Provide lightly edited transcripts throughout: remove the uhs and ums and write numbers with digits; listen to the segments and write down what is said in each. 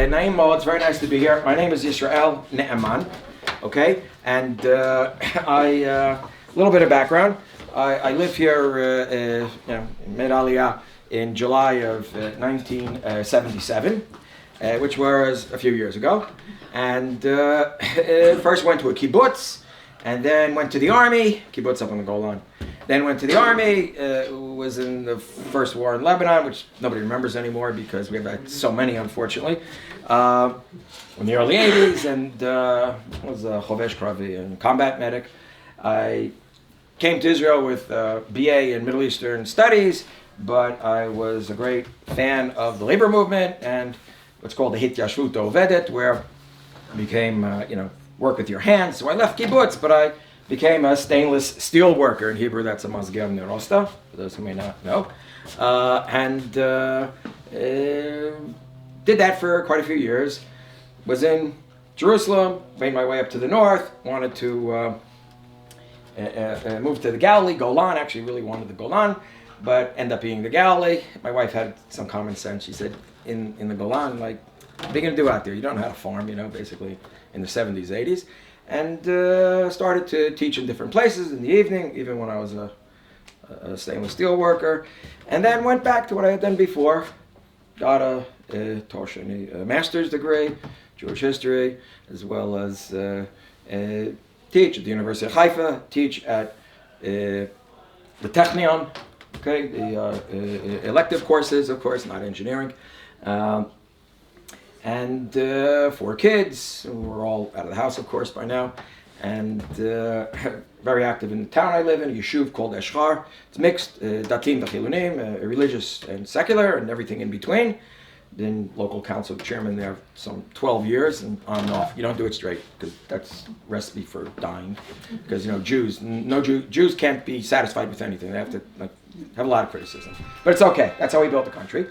Naim Mo, it's very nice to be here. My name is Yisrael Ne'eman, okay? And a little bit of background. I live here in Mid-Aliyah in July of 1977, which was a few years ago. And first went to a kibbutz, and then went to the army, kibbutz up on the Golan. Then went to the army, was in the first war in Lebanon, which nobody remembers anymore because we've had so many, unfortunately, in the early 80s, and was a Chovesh Kravi and combat medic. I came to Israel with a BA in Middle Eastern Studies, but I was a great fan of the labor movement and what's called the Hityashvut Ovedet, where I became, work with your hands. So I left kibbutz, but I became a stainless steel worker. In Hebrew, that's a mazgev nerosta, for those who may not know. Did that for quite a few years. Was in Jerusalem, made my way up to the north, wanted to move to the Galilee, Golan, actually really wanted the Golan, but ended up being the Galilee. My wife had some common sense. She said, in the Golan, like, what are you going to do out there? You don't know how to farm, basically in the 70s, 80s. And started to teach in different places in the evening, even when I was a stainless steel worker. And then went back to what I had done before. Got a master's degree, Jewish history, as well as teach at the University of Haifa, teach at the Technion, okay, the elective courses, of course, not engineering. And 4 kids, we're all out of the house, of course, by now, and very active in the town I live in, a yeshuv called Eshchar. It's mixed, datim v'chilunim, religious and secular, and everything in between. Been local council chairman there some 12 years, and on and off. You don't do it straight, because that's recipe for dying. Because, Jews can't be satisfied with anything. They have to have a lot of criticism. But it's okay. That's how we built the country.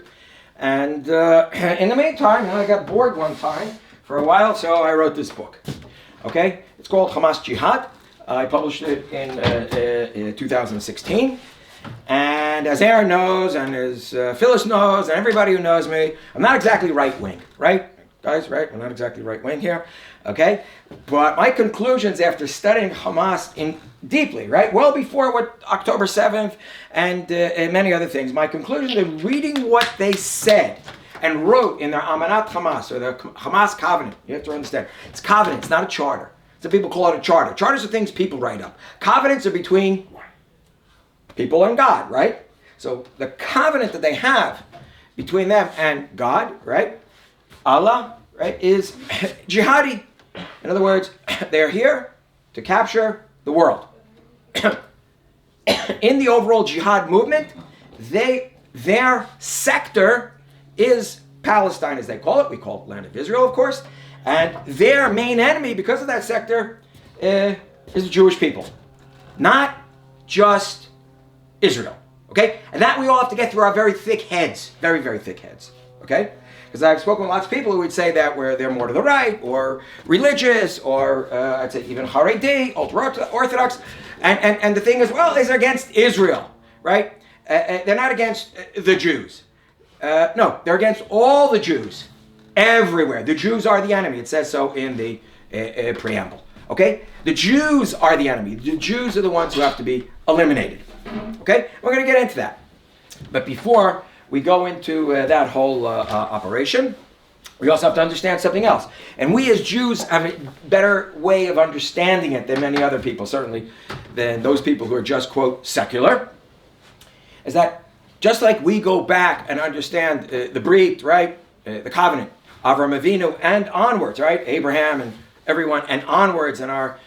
And in the meantime, I got bored one time for a while, so I wrote this book. Okay? It's called Hamas Jihad. I published it in 2016. And as Aaron knows, and as Phyllis knows, and everybody who knows me, I'm not exactly right-wing, right? Guys, right? I'm not exactly right-wing here, okay? But my conclusions after studying Hamas deeply, right? Well before what October 7th and many other things, my conclusion in reading what they said and wrote in their Amanat Hamas, or the Hamas Covenant, you have to understand, it's covenant, it's not a charter. Some people call it a charter. Charters are things people write up. Covenants are between people and God, right? So the covenant that they have between them and God, right? Allah, right, is jihadi. In other words, they're here to capture the world. In the overall jihad movement, their sector is Palestine, as they call it. We call it land of Israel, of course. And their main enemy, because of that sector, is the Jewish people. Not just Israel, okay? And that we all have to get through our very thick heads, very, very thick heads, okay? Because I've spoken with lots of people who would say that they're more to the right, or religious, or I'd say even Haredi, ultra-Orthodox, and the thing is, well, they're against Israel, right? They're not against the Jews. No, they're against all the Jews, everywhere. The Jews are the enemy. It says so in the preamble, okay? The Jews are the enemy. The Jews are the ones who have to be eliminated, okay? We're going to get into that. But before we go into that whole operation, we also have to understand something else. And we as Jews have a better way of understanding it than many other people, certainly than those people who are just, quote, secular, is that just like we go back and understand the Brit, right, the covenant, Avraham Avinu, and onwards, right, Abraham and everyone, and onwards in our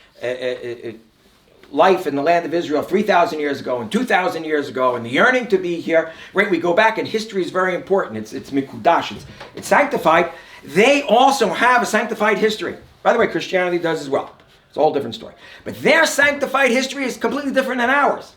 life in the land of Israel 3,000 years ago and 2,000 years ago, and the yearning to be here, right? We go back, and history is very important. It's mikudash, it's sanctified. They also have a sanctified history. By the way, Christianity does as well. It's a whole different story. But their sanctified history is completely different than ours.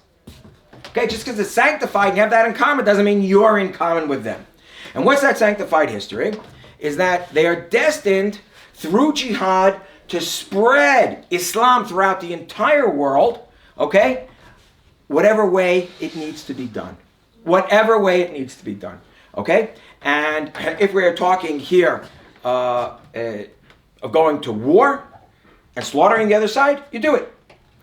Okay, just because it's sanctified and you have that in common doesn't mean you're in common with them. And what's that sanctified history? Is that they are destined through jihad to spread Islam throughout the entire world, okay? Whatever way it needs to be done. Whatever way it needs to be done, okay? And if we're talking here of going to war and slaughtering the other side, you do it.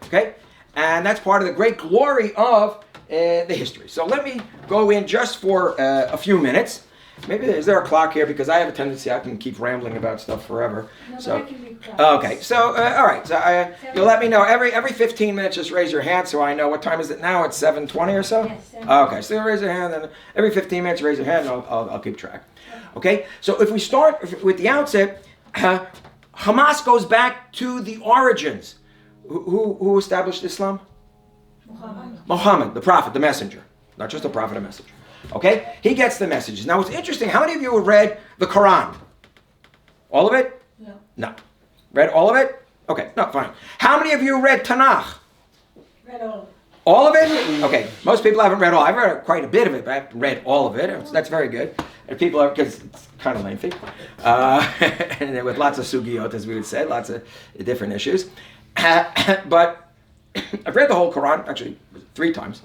Okay? And that's part of the great glory of the history. So let me go in just for a few minutes. Maybe is there a clock here? Because I have a tendency I can keep rambling about stuff forever. No, so but I can read okay. So all right. So you'll let me know every 15 minutes. Just raise your hand so I know what time is it now. It's 7:20 or so. Yes, 7:20. Okay. So raise your hand, and every 15 minutes raise your hand. And I'll keep track. Okay. So if we start with the outset, Hamas goes back to the origins. Who established Islam? Muhammad, the prophet, the messenger. Not just a prophet, a messenger. Okay? He gets the messages. Now, what's interesting, how many of you have read the Quran? All of it? No. No. Read all of it? Okay, no, fine. How many of you read Tanakh? Read all. All of it? Okay, most people haven't read all. I've read quite a bit of it, but I haven't read all of it. That's very good. And people are, because it's kind of lengthy. And with lots of sugiyot, as we would say, lots of different issues. But I've read the whole Quran, actually 3 times.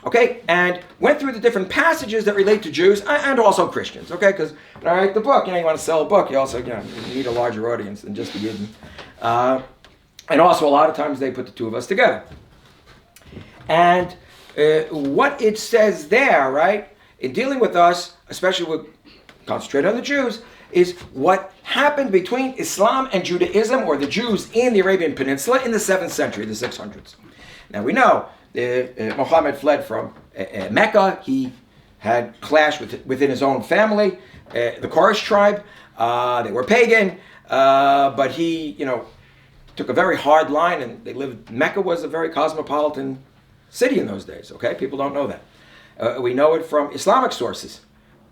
Okay, and went through the different passages that relate to Jews and also Christians. Okay, because when I write the book, you want to sell a book, you also you need a larger audience than just the Yidden. And also, a lot of times they put the two of us together. And what it says there, right, in dealing with us, especially with concentrate on the Jews, is what happened between Islam and Judaism, or the Jews in the Arabian Peninsula in the 7th century, the 600s. Now we know Muhammad fled from Mecca. He had clashed within his own family, the Quraysh tribe. They were pagan, but he, took a very hard line, and they lived. Mecca was a very cosmopolitan city in those days. Okay, people don't know that. We know it from Islamic sources.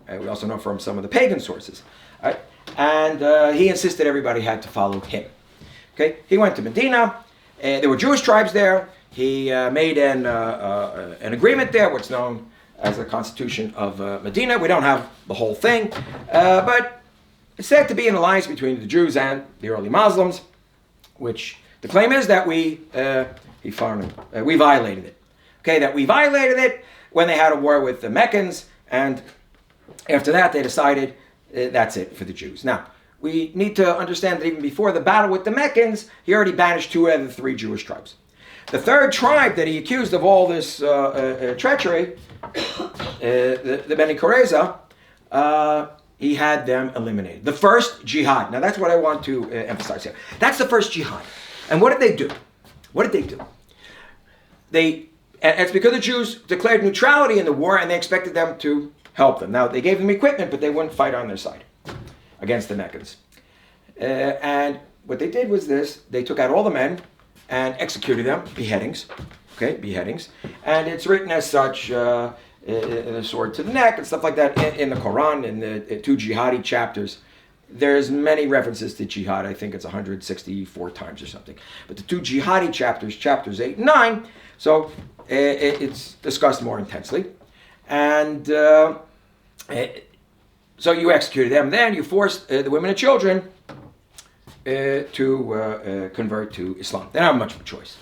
We also know from some of the pagan sources. Right? And he insisted everybody had to follow him. Okay, he went to Medina. There were Jewish tribes there. He made an agreement there, what's known as the Constitution of Medina. We don't have the whole thing, but it's said to be an alliance between the Jews and the early Muslims, which the claim is that we violated it. Okay, that we violated it when they had a war with the Meccans, and after that they decided that's it for the Jews. Now, we need to understand that even before the battle with the Meccans, he already banished 2 out of the 3 Jewish tribes. The 3rd tribe that he accused of all this treachery, the Beni Koreza, he had them eliminated. The first jihad. Now that's what I want to emphasize here. That's the first jihad. And what did they do? It's because the Jews declared neutrality in the war, and they expected them to help them. Now, they gave them equipment, but they wouldn't fight on their side against the Meccans. And what they did was this. They took out all the men and executed them, beheadings. And it's written as such, a sword to the neck and stuff like that in the Quran, in the 2 jihadi chapters. There's many references to jihad. I think it's 164 times or something. But the 2 jihadi chapters, chapters 8 and 9, so it's discussed more intensely. And so you executed them. Then you forced the women and children to convert to Islam. They don't have much of a choice.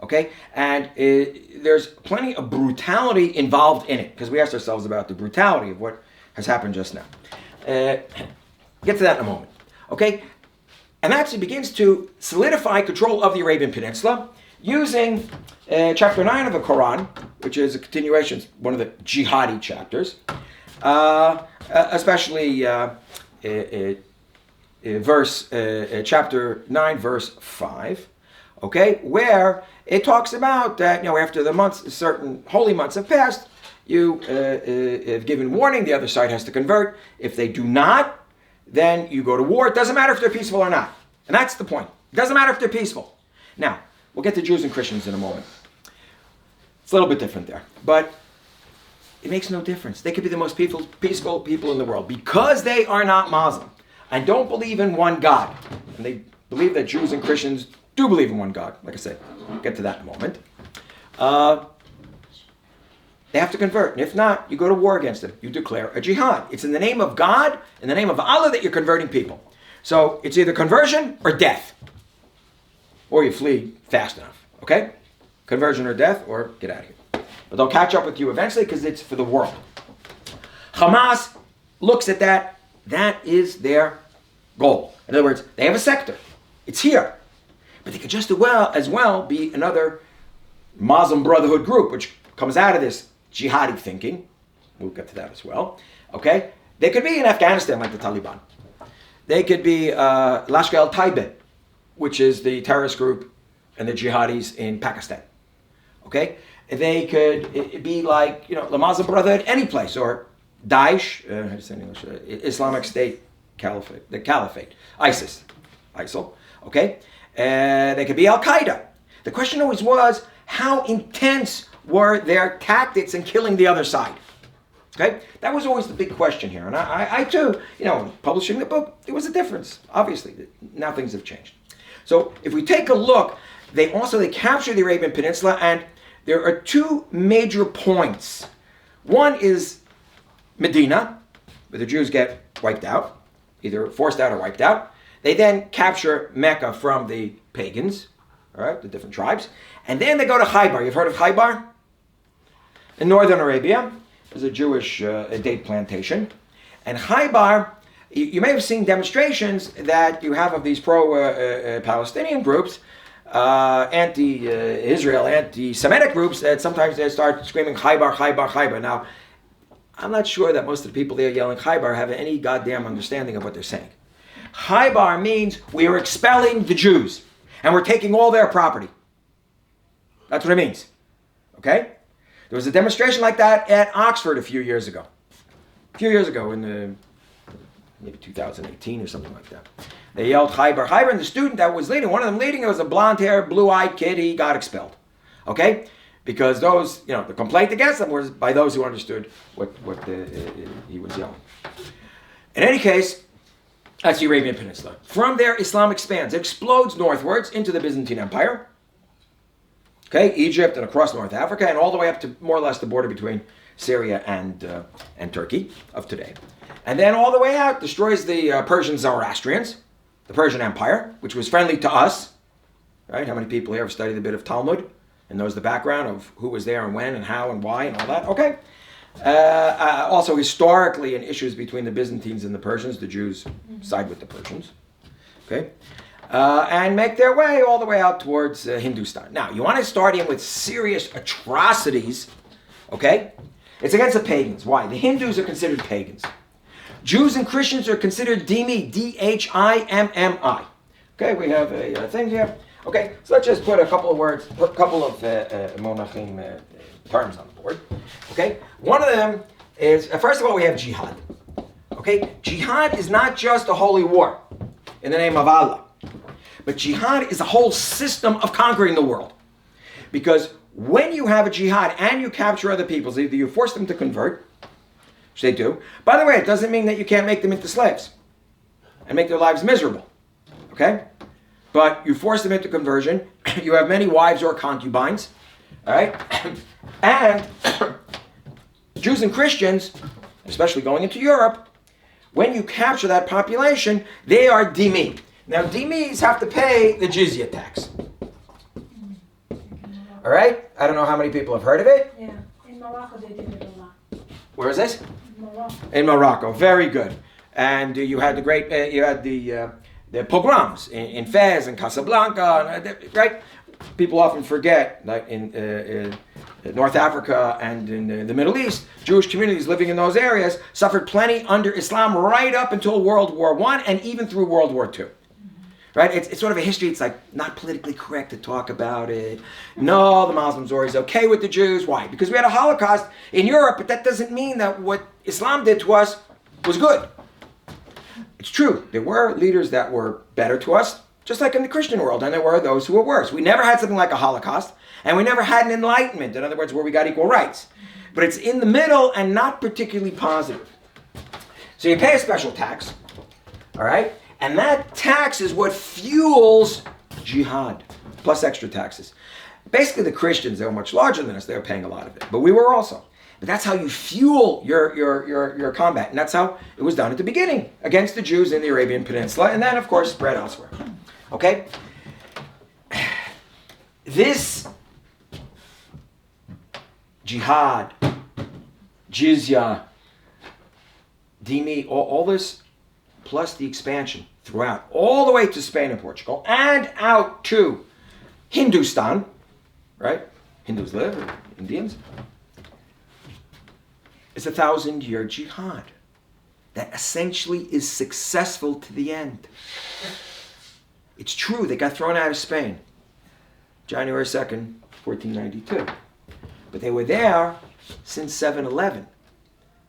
Okay? And there's plenty of brutality involved in it, because we asked ourselves about the brutality of what has happened just now. Get to that in a moment. Okay? And actually begins to solidify control of the Arabian Peninsula using chapter 9 of the Quran, which is a continuation, one of the jihadi chapters, especially chapter 9, verse 5, okay, where it talks about that, after the months, certain holy months have passed, you have given warning, the other side has to convert. If they do not, then you go to war. It doesn't matter if they're peaceful or not. And that's the point. It doesn't matter if they're peaceful. Now, we'll get to Jews and Christians in a moment. It's a little bit different there. But it makes no difference. They could be the most peaceful people in the world, because they are not Muslim and don't believe in one God. And they believe that Jews and Christians do believe in one God. Like I said, we'll get to that in a moment. They have to convert. And if not, you go to war against them. You declare a jihad. It's in the name of God, in the name of Allah, that you're converting people. So it's either conversion or death. Or you flee fast enough. Okay? Conversion or death, or get out of here. But they'll catch up with you eventually, because it's for the world. Hamas looks at that. That is their goal. In other words, they have a sector. It's here. But they could just as well be another Muslim Brotherhood group, which comes out of this jihadi thinking. We'll get to that as well. Okay? They could be in Afghanistan like the Taliban. They could be Lashkar al-Taiba, which is the terrorist group and the jihadis in Pakistan. Okay? They could be like, the Muslim Brotherhood any place, or Daesh, how do you say in English? Islamic State Caliphate, the Caliphate, ISIL. Okay? They could be Al-Qaeda. The question always was, how intense were their tactics in killing the other side? Okay? That was always the big question here. And I too, publishing the book, there was a difference, obviously. Now things have changed. So if we take a look, they capture the Arabian Peninsula, and there are two major points. One is Medina, where the Jews get wiped out, either forced out or wiped out. They then capture Mecca from the pagans, all right, the different tribes. And then they go to Khaybar. You've heard of Khaybar? In northern Arabia, there's a Jewish date plantation. And Khaybar, you may have seen demonstrations that you have of these pro-Palestinian groups, anti-Israel, anti-Semitic groups, that sometimes they start screaming Khaybar, Khaybar, Khaybar. Now, I'm not sure that most of the people there yelling Khaybar have any goddamn understanding of what they're saying. Khaybar means we are expelling the Jews, and we're taking all their property. That's what it means. Okay? There was a demonstration like that at Oxford a few years ago. In maybe 2018 or something like that. They yelled Khaybar, Khaybar, and the student that was leading, one of them leading, it was a blonde-haired, blue-eyed kid. He got expelled. Okay? Because those, the complaint against them was by those who understood what he was yelling. In any case, that's the Arabian Peninsula. From there, Islam expands. It explodes northwards into the Byzantine Empire. Okay, Egypt and across North Africa, and all the way up to more or less the border between Syria and Turkey of today. And then all the way out, destroys the Persian Zoroastrians, the Persian Empire, which was friendly to us. Right? How many people here have studied a bit of Talmud and knows the background of who was there and when and how and why and all that? Okay. Also historically in issues between the Byzantines and the Persians, the Jews side with the Persians. Okay. And make their way all the way out towards Hindustan. Now, you want to start in with serious atrocities, okay? It's against the pagans. Why? The Hindus are considered pagans. Jews and Christians are considered dhimmi, D-H-I-M-M-I. Okay, we have a thing here. Okay, so let's just put a couple of words, a couple of monachim terms on the board. Okay, one of them is, first of all, we have jihad. Okay, jihad is not just a holy war in the name of Allah. But jihad is a whole system of conquering the world. Because when you have a jihad and you capture other peoples, either you force them to convert, which they do. By the way, it doesn't mean that you can't make them into slaves and make their lives miserable. Okay? But you force them into conversion. You have many wives or concubines. All right? And Jews and Christians, especially going into Europe, when you capture that population, they are dhimmi. Now, dhimmis have to pay the jizya tax. All right? I don't know how many people have heard of it. Yeah. In Morocco, they did it a lot. Where is this? Morocco. In Morocco. Very good. And you had the great, the pogroms in Fez and Casablanca, right? People often forget that in North Africa and in the Middle East, Jewish communities living in those areas suffered plenty under Islam right up until World War I and even through World War II. Right? It's sort of a history. It's like not politically correct to talk about it. No, the Muslims are always okay with the Jews. Why? Because we had a Holocaust in Europe, but that doesn't mean that what Islam did to us was good. It's true. There were leaders that were better to us, just like in the Christian world, and there were those who were worse. We never had something like a Holocaust, and we never had an enlightenment, in other words, where we got equal rights. But it's in the middle and not particularly positive. So you pay a special tax, all right? And that tax is what fuels jihad, plus extra taxes. Basically, the Christians, they were much larger than us. They were paying a lot of it. But we were also. But that's how you fuel your combat. And that's how it was done at the beginning, against the Jews in the Arabian Peninsula. And then, of course, spread elsewhere. Okay? This jihad, jizya, dhimmi, all this, plus the expansion. throughout, all the way to Spain and Portugal, and out to Hindustan, right? Hindus live, or Indians. It's a 1,000-year jihad that essentially is successful to the end. It's true, they got thrown out of Spain, January 2nd, 1492. But they were there since 711.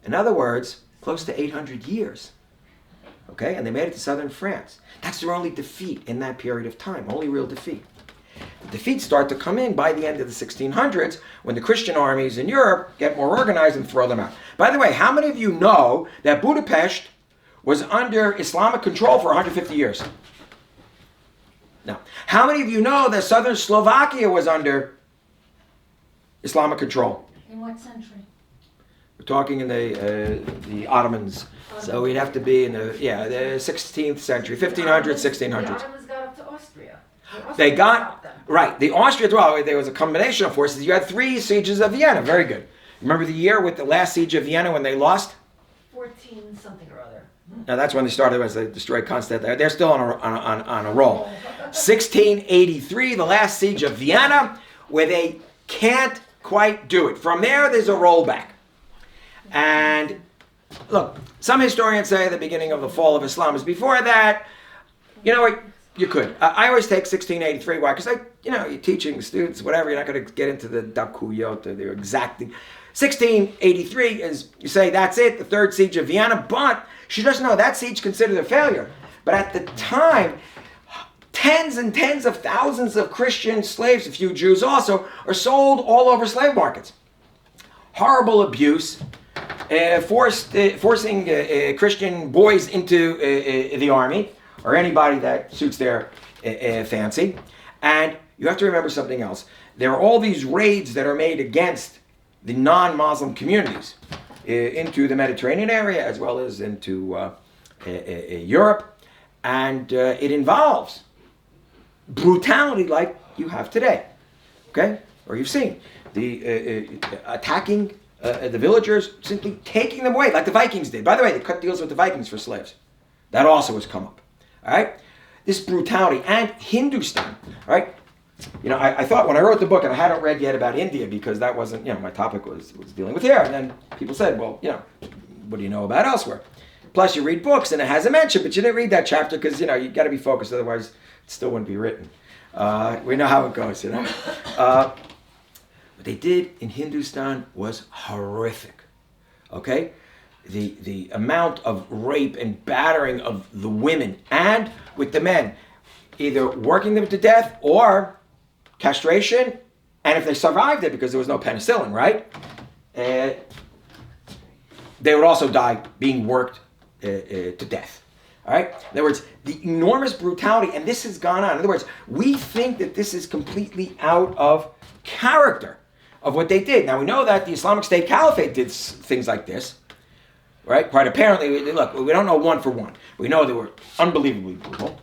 In other words, close to 800 years. Okay, and they made it to southern France. That's their only defeat in that period of time, only real defeat. The defeats start to come in by the end of the 1600s when the Christian armies in Europe get more organized and throw them out. By the way, how many of you know that Budapest was under Islamic control for 150 years? Now, how many of you know that southern Slovakia was under Islamic control? In what century? We're talking in the Ottomans. So we'd have to be in the 16th century, 1500s, 1600s. The Ottomans got up to Austria. They got, right, the Austrians, well, there was a combination of forces. You had 3 sieges of Vienna, very good. Remember the year with the last siege of Vienna when they lost? 14 something or other. Now that's when they started, as they destroyed Constantinople. They're still on a roll. 1683, the last siege of Vienna, where they can't quite do it. From there's a rollback. And look, some historians say the beginning of the fall of Islam is before that. You know what? You could. I always take 1683. Why? Because you're teaching students, whatever. You're not going to get into the dakuyot, the exacting. 1683 is, you say, that's it, the third siege of Vienna. But she doesn't know that siege considered a failure. But at the time, tens and tens of thousands of Christian slaves, a few Jews also, are sold all over slave markets. Horrible abuse. Forcing Christian boys into the army, or anybody that suits their fancy. And you have to remember something else. There are all these raids that are made against the non-Muslim communities into the Mediterranean area as well as into Europe. And it involves brutality like you have today. Okay? Or you've seen. The attacking the villagers, simply taking them away, like the Vikings did. By the way, they cut deals with the Vikings for slaves. That also has come up. All right? This brutality. And Hindustan. All right? I thought when I wrote the book, and I hadn't read yet about India because that wasn't, my topic was dealing with here. And then people said, well, what do you know about elsewhere? Plus, you read books, and it has a mention, but you didn't read that chapter because, you got to be focused. Otherwise, it still wouldn't be written. We know how it goes, What they did in Hindustan was horrific. Okay? The amount of rape and battering of the women and with the men, either working them to death or castration, and if they survived it because there was no penicillin, right? They would also die being worked to death. All right? In other words, the enormous brutality, and this has gone on. In other words, we think that this is completely out of character of what they did. Now, we know that the Islamic State Caliphate did things like this, right? Quite apparently, look, we don't know one for one. We know they were unbelievably brutal.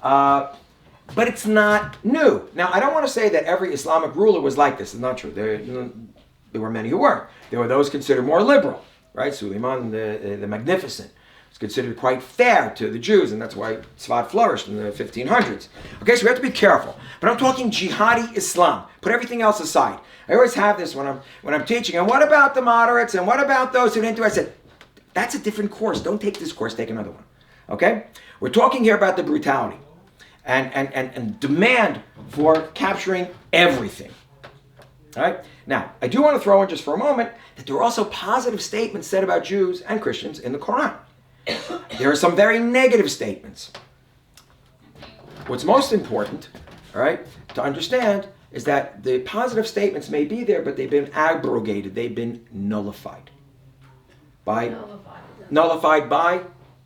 But it's not new. Now, I don't want to say that every Islamic ruler was like this. It's not true. There were many who weren't. There were those considered more liberal, right? Suleiman the Magnificent was considered quite fair to the Jews, and that's why Tzfat flourished in the 1500s. Okay, so we have to be careful. But I'm talking jihadi Islam. Put everything else aside. I always have this when I'm teaching. And what about the moderates? And what about those who didn't do it? I said, that's a different course. Don't take this course. Take another one. Okay? We're talking here about the brutality and demand for capturing everything. All right? Now, I do want to throw in just for a moment that there are also positive statements said about Jews and Christians in the Quran. There are some very negative statements. What's most important, all right, to understand is that the positive statements may be there, but they've been abrogated. They've been nullified. Nullified by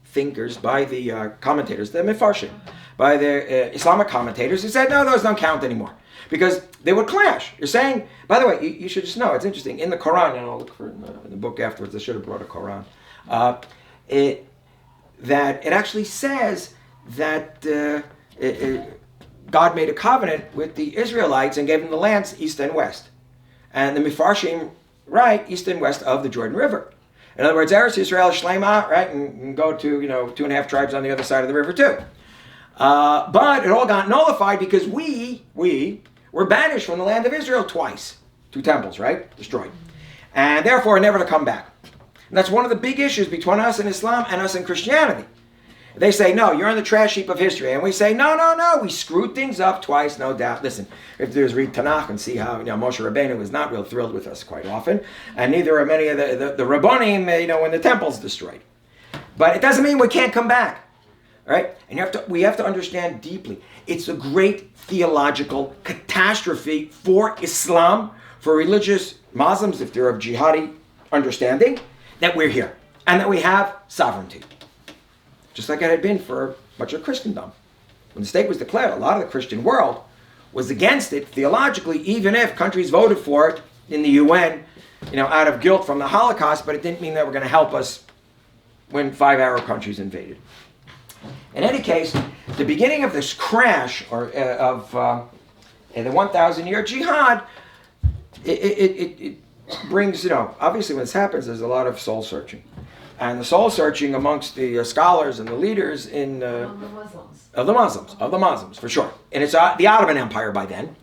thinkers, by the commentators, the Mefarshim, by the Islamic commentators who said, no, those don't count anymore. Because they would clash. You're saying, by the way, you should just know, it's interesting, in the Quran, and I'll look for in the book afterwards, I should have brought a Quran, that it actually says that God made a covenant with the Israelites and gave them the lands east and west. And the Mefarshim write east and west of the Jordan River. In other words, Eretz Yisrael Shlema, right, and go to 2.5 tribes on the other side of the river too. But it all got nullified because we were banished from the land of Israel twice. 2 temples, right, destroyed, and therefore never to come back. And that's one of the big issues between us and Islam and us and Christianity. They say, no, you're on the trash heap of history. And we say, no, we screwed things up twice, no doubt. Listen, if there's read Tanakh and see how Moshe Rabbeinu was not real thrilled with us quite often, and neither are many of the Rabbonim, when the temple's destroyed. But it doesn't mean we can't come back, right? And we have to understand deeply. It's a great theological catastrophe for Islam, for religious Muslims, if they're of jihadi understanding, that we're here and that we have sovereignty. Just like it had been for much of Christendom. When the state was declared, a lot of the Christian world was against it theologically, even if countries voted for it in the UN, out of guilt from the Holocaust, but it didn't mean they were going to help us when 5 Arab countries invaded. In any case, the beginning of this crash of the 1,000-year jihad, it brings, obviously when this happens, there's a lot of soul searching. And the soul searching amongst the scholars and the leaders of the Muslims, for sure. And it's the Ottoman Empire by then.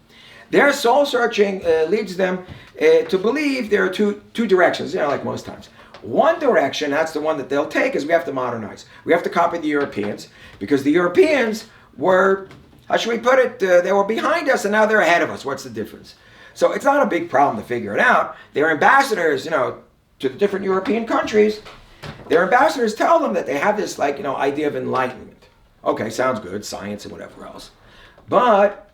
Their soul searching leads them to believe there are two directions, like most times. One direction, that's the one that they'll take, is we have to modernize. We have to copy the Europeans, because the Europeans were, how should we put it, they were behind us and now they're ahead of us. What's the difference? So it's not a big problem to figure it out. Their ambassadors, to the different European countries, their ambassadors tell them that they have this, idea of enlightenment. Okay, sounds good, science and whatever else. But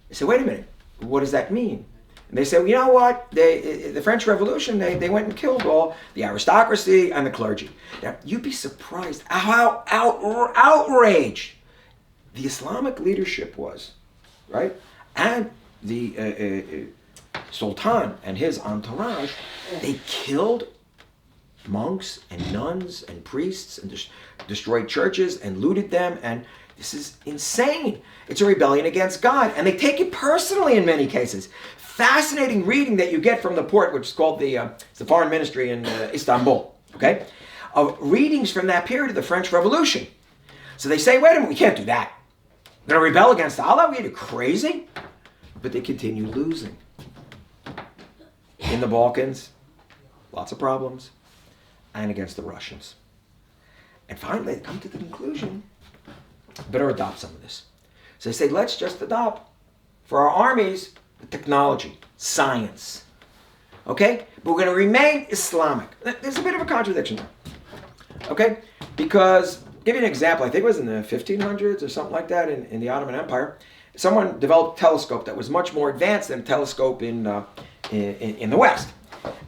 they say, wait a minute, what does that mean? And they say, well, you know what? The French Revolution, they went and killed all the aristocracy and the clergy. Now, you'd be surprised how outraged the Islamic leadership was, right? And the Sultan and his entourage, they killed monks and nuns and priests and destroyed churches and looted them, and this is insane. It's a rebellion against God, and they take it personally in many cases. Fascinating reading that you get from the port, which is called the Foreign Ministry in Istanbul, okay, of readings from that period of the French Revolution. So they say, wait a minute, we can't do that. We're going to rebel against Allah? Are you crazy? But they continue losing. In the Balkans, lots of problems. And against the Russians. And finally, they come to the conclusion, better adopt some of this. So they say, let's just adopt, for our armies, the technology, science. Okay? But we're going to remain Islamic. There's a bit of a contradiction there. Okay? Because, I'll give you an example, I think it was in the 1500s or something like that in the Ottoman Empire, someone developed a telescope that was much more advanced than a telescope in the West.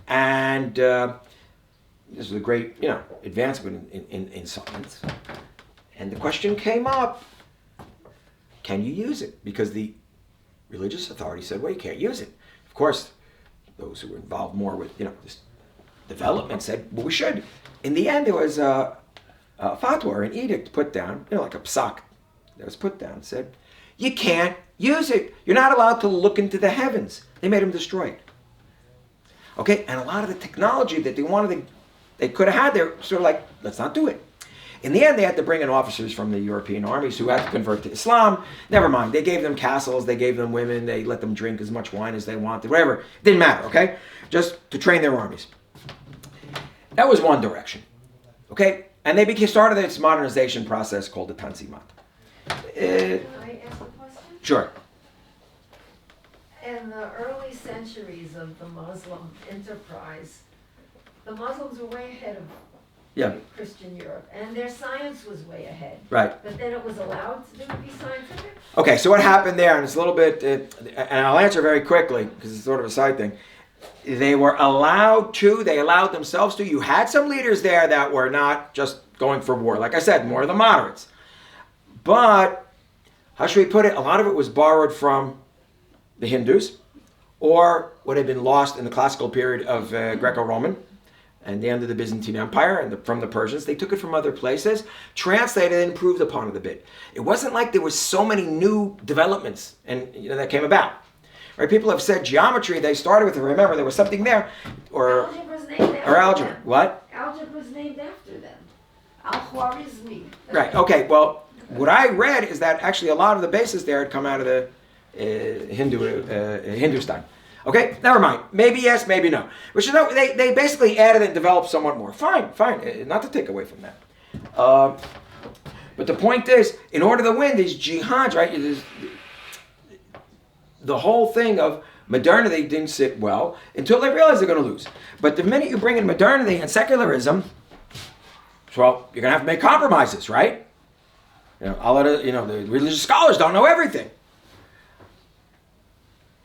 And this was a great, advancement in science. And the question came up, can you use it? Because the religious authority said, well, you can't use it. Of course, those who were involved more with, this development said, well, we should. In the end, there was a fatwa, or an edict put down, like a psak that was put down, said, you can't use it. You're not allowed to look into the heavens. They made them destroy it. Okay, and a lot of the technology that they could have had there, sort of like, let's not do it. In the end, they had to bring in officers from the European armies who had to convert to Islam. Never mind. They gave them castles. They gave them women. They let them drink as much wine as they wanted. Whatever. It didn't matter, okay? Just to train their armies. That was one direction, okay? And they started this modernization process called the Tanzimat. Can I ask a question? Sure. In the early centuries of the Muslim enterprise, the Muslims were way ahead of Christian Europe, and their science was way ahead. Right. But then it was allowed to be scientific? Okay, so what happened there, and it's a little bit, and I'll answer very quickly, because it's sort of a side thing. They were allowed to, they allowed themselves to. You had some leaders there that were not just going for war. Like I said, more of the moderates. But, how should we put it? A lot of it was borrowed from the Hindus, or what had been lost in the classical period of Greco-Roman, and the end of the Byzantine Empire, and from the Persians. They took it from other places, translated and improved upon it a bit. It wasn't like there was so many new developments and that came about. Right? People have said geometry, they started with it. Remember, there was something there. Or Algebra is was named after Or algebra. them. What? Algebra was named after them. Al-Khwarizmi. Right. Okay. Well, what I read is that actually a lot of the bases there had come out of the Hindustan. Okay. Never mind. Maybe yes, maybe no. But you know, they basically added and developed somewhat more. Fine. Not to take away from that. But the point is, in order to win these jihads, right? The whole thing of modernity didn't sit well until they realized they're going to lose. But the minute you bring in modernity and secularism, well, you're going to have to make compromises, right? The religious scholars don't know everything.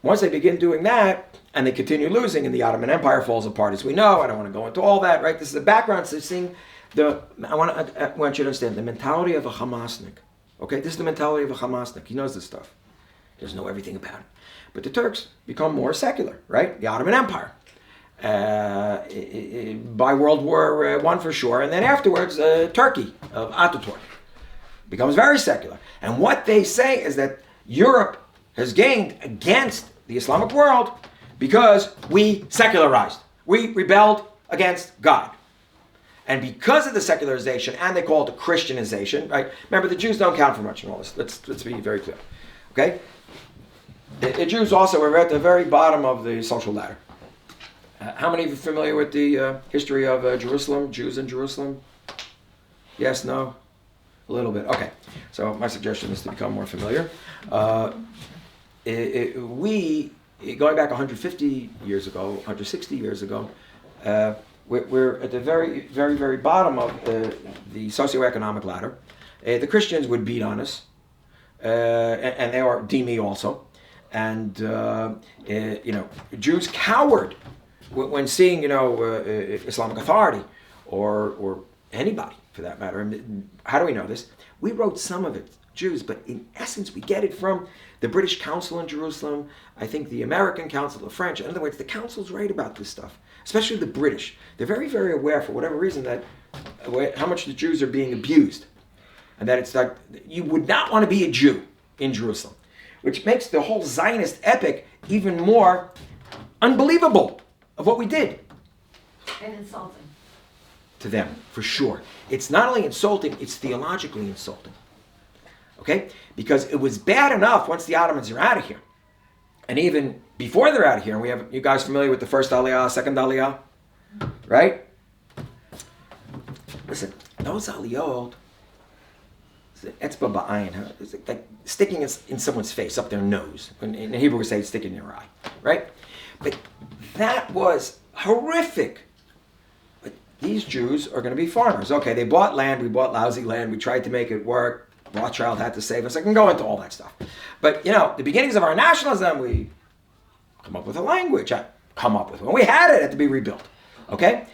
Once they begin doing that, and they continue losing, and the Ottoman Empire falls apart, as we know. I don't want to go into all that, right? This is the background. So seeing I want you to understand the mentality of a Hamasnik. Okay, this is the mentality of a Hamasnik. He knows this stuff. He doesn't know everything about it. But the Turks become more secular, right? The Ottoman Empire. By World War I for sure, and then afterwards, Turkey of Ataturk becomes very secular. And what they say is that Europe has gained against the Islamic world because we secularized. We rebelled against God. And because of the secularization, and they call it the Christianization, right? Remember, the Jews don't count for much in all this. Let's be very clear. Okay? The Jews also are at the very bottom of the social ladder. How many of you are familiar with the history of Jerusalem, Jews in Jerusalem? Yes, no? A little bit. Okay. So my suggestion is to become more familiar. Going back 150 years ago, 160 years ago, we're at the very, very, very bottom of the socioeconomic ladder. The Christians would beat on us, and they are dhimmi also. And Jews cowered when seeing Islamic authority or anybody for that matter. And how do we know this? We wrote some of it, Jews, but in essence we get it from the British Council in Jerusalem, I think the American Council, the French. In other words, the councils write about this stuff, especially the British. They're very, very aware, for whatever reason, that how much the Jews are being abused. And that it's like, you would not want to be a Jew in Jerusalem, which makes the whole Zionist epic even more unbelievable of what we did. And insulting. To them, for sure. It's not only insulting, it's theologically insulting. Okay? Because it was bad enough once the Ottomans are out of here. And even before they're out of here, and we have, you guys familiar with the first Aliyah, second Aliyah? Right? Listen, those Aliyot, etzba ba'ayin, it's like sticking in someone's face, up their nose. In Hebrew we say stick in your eye. Right? But that was horrific. But these Jews are going to be farmers. Okay, they bought land, we bought lousy land, we tried to make it work. Rothschild had to save us. I can go into all that stuff. But, the beginnings of our nationalism, we come up with a language. When we had it had to be rebuilt. Okay?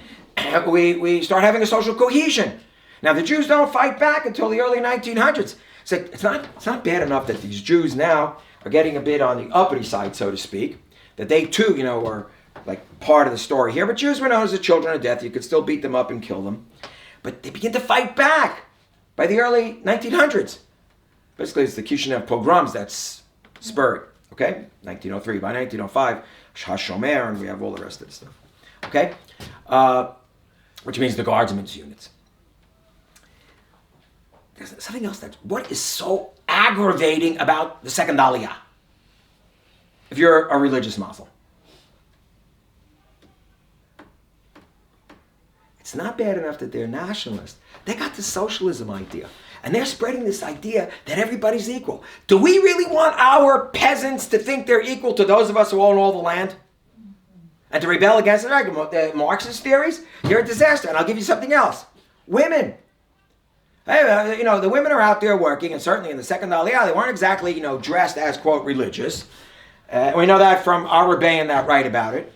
We start having a social cohesion. Now, the Jews don't fight back until the early 1900s. So it's not bad enough that these Jews now are getting a bit on the uppity side, so to speak, that they too, are like part of the story here. But Jews were known as the children of death. You could still beat them up and kill them. But they begin to fight back by the early 1900s. Basically, it's the Kishinev pogroms that's spurred. Okay? 1903. By 1905, Hashomer, and we have all the rest of the stuff. Okay? Which means the guardsmen's units. There's something else what is so aggravating about the second Aliyah? If you're a religious Muslim. It's not bad enough that they're nationalists. They got the socialism idea. And they're spreading this idea that everybody's equal. Do we really want our peasants to think they're equal to those of us who own all the land? And to rebel against the Marxist theories? You're a disaster. And I'll give you something else. Women. Hey, the women are out there working, and certainly in the second Aliyah, they weren't exactly, dressed as, quote, religious. We know that from our Rebbein that write about it.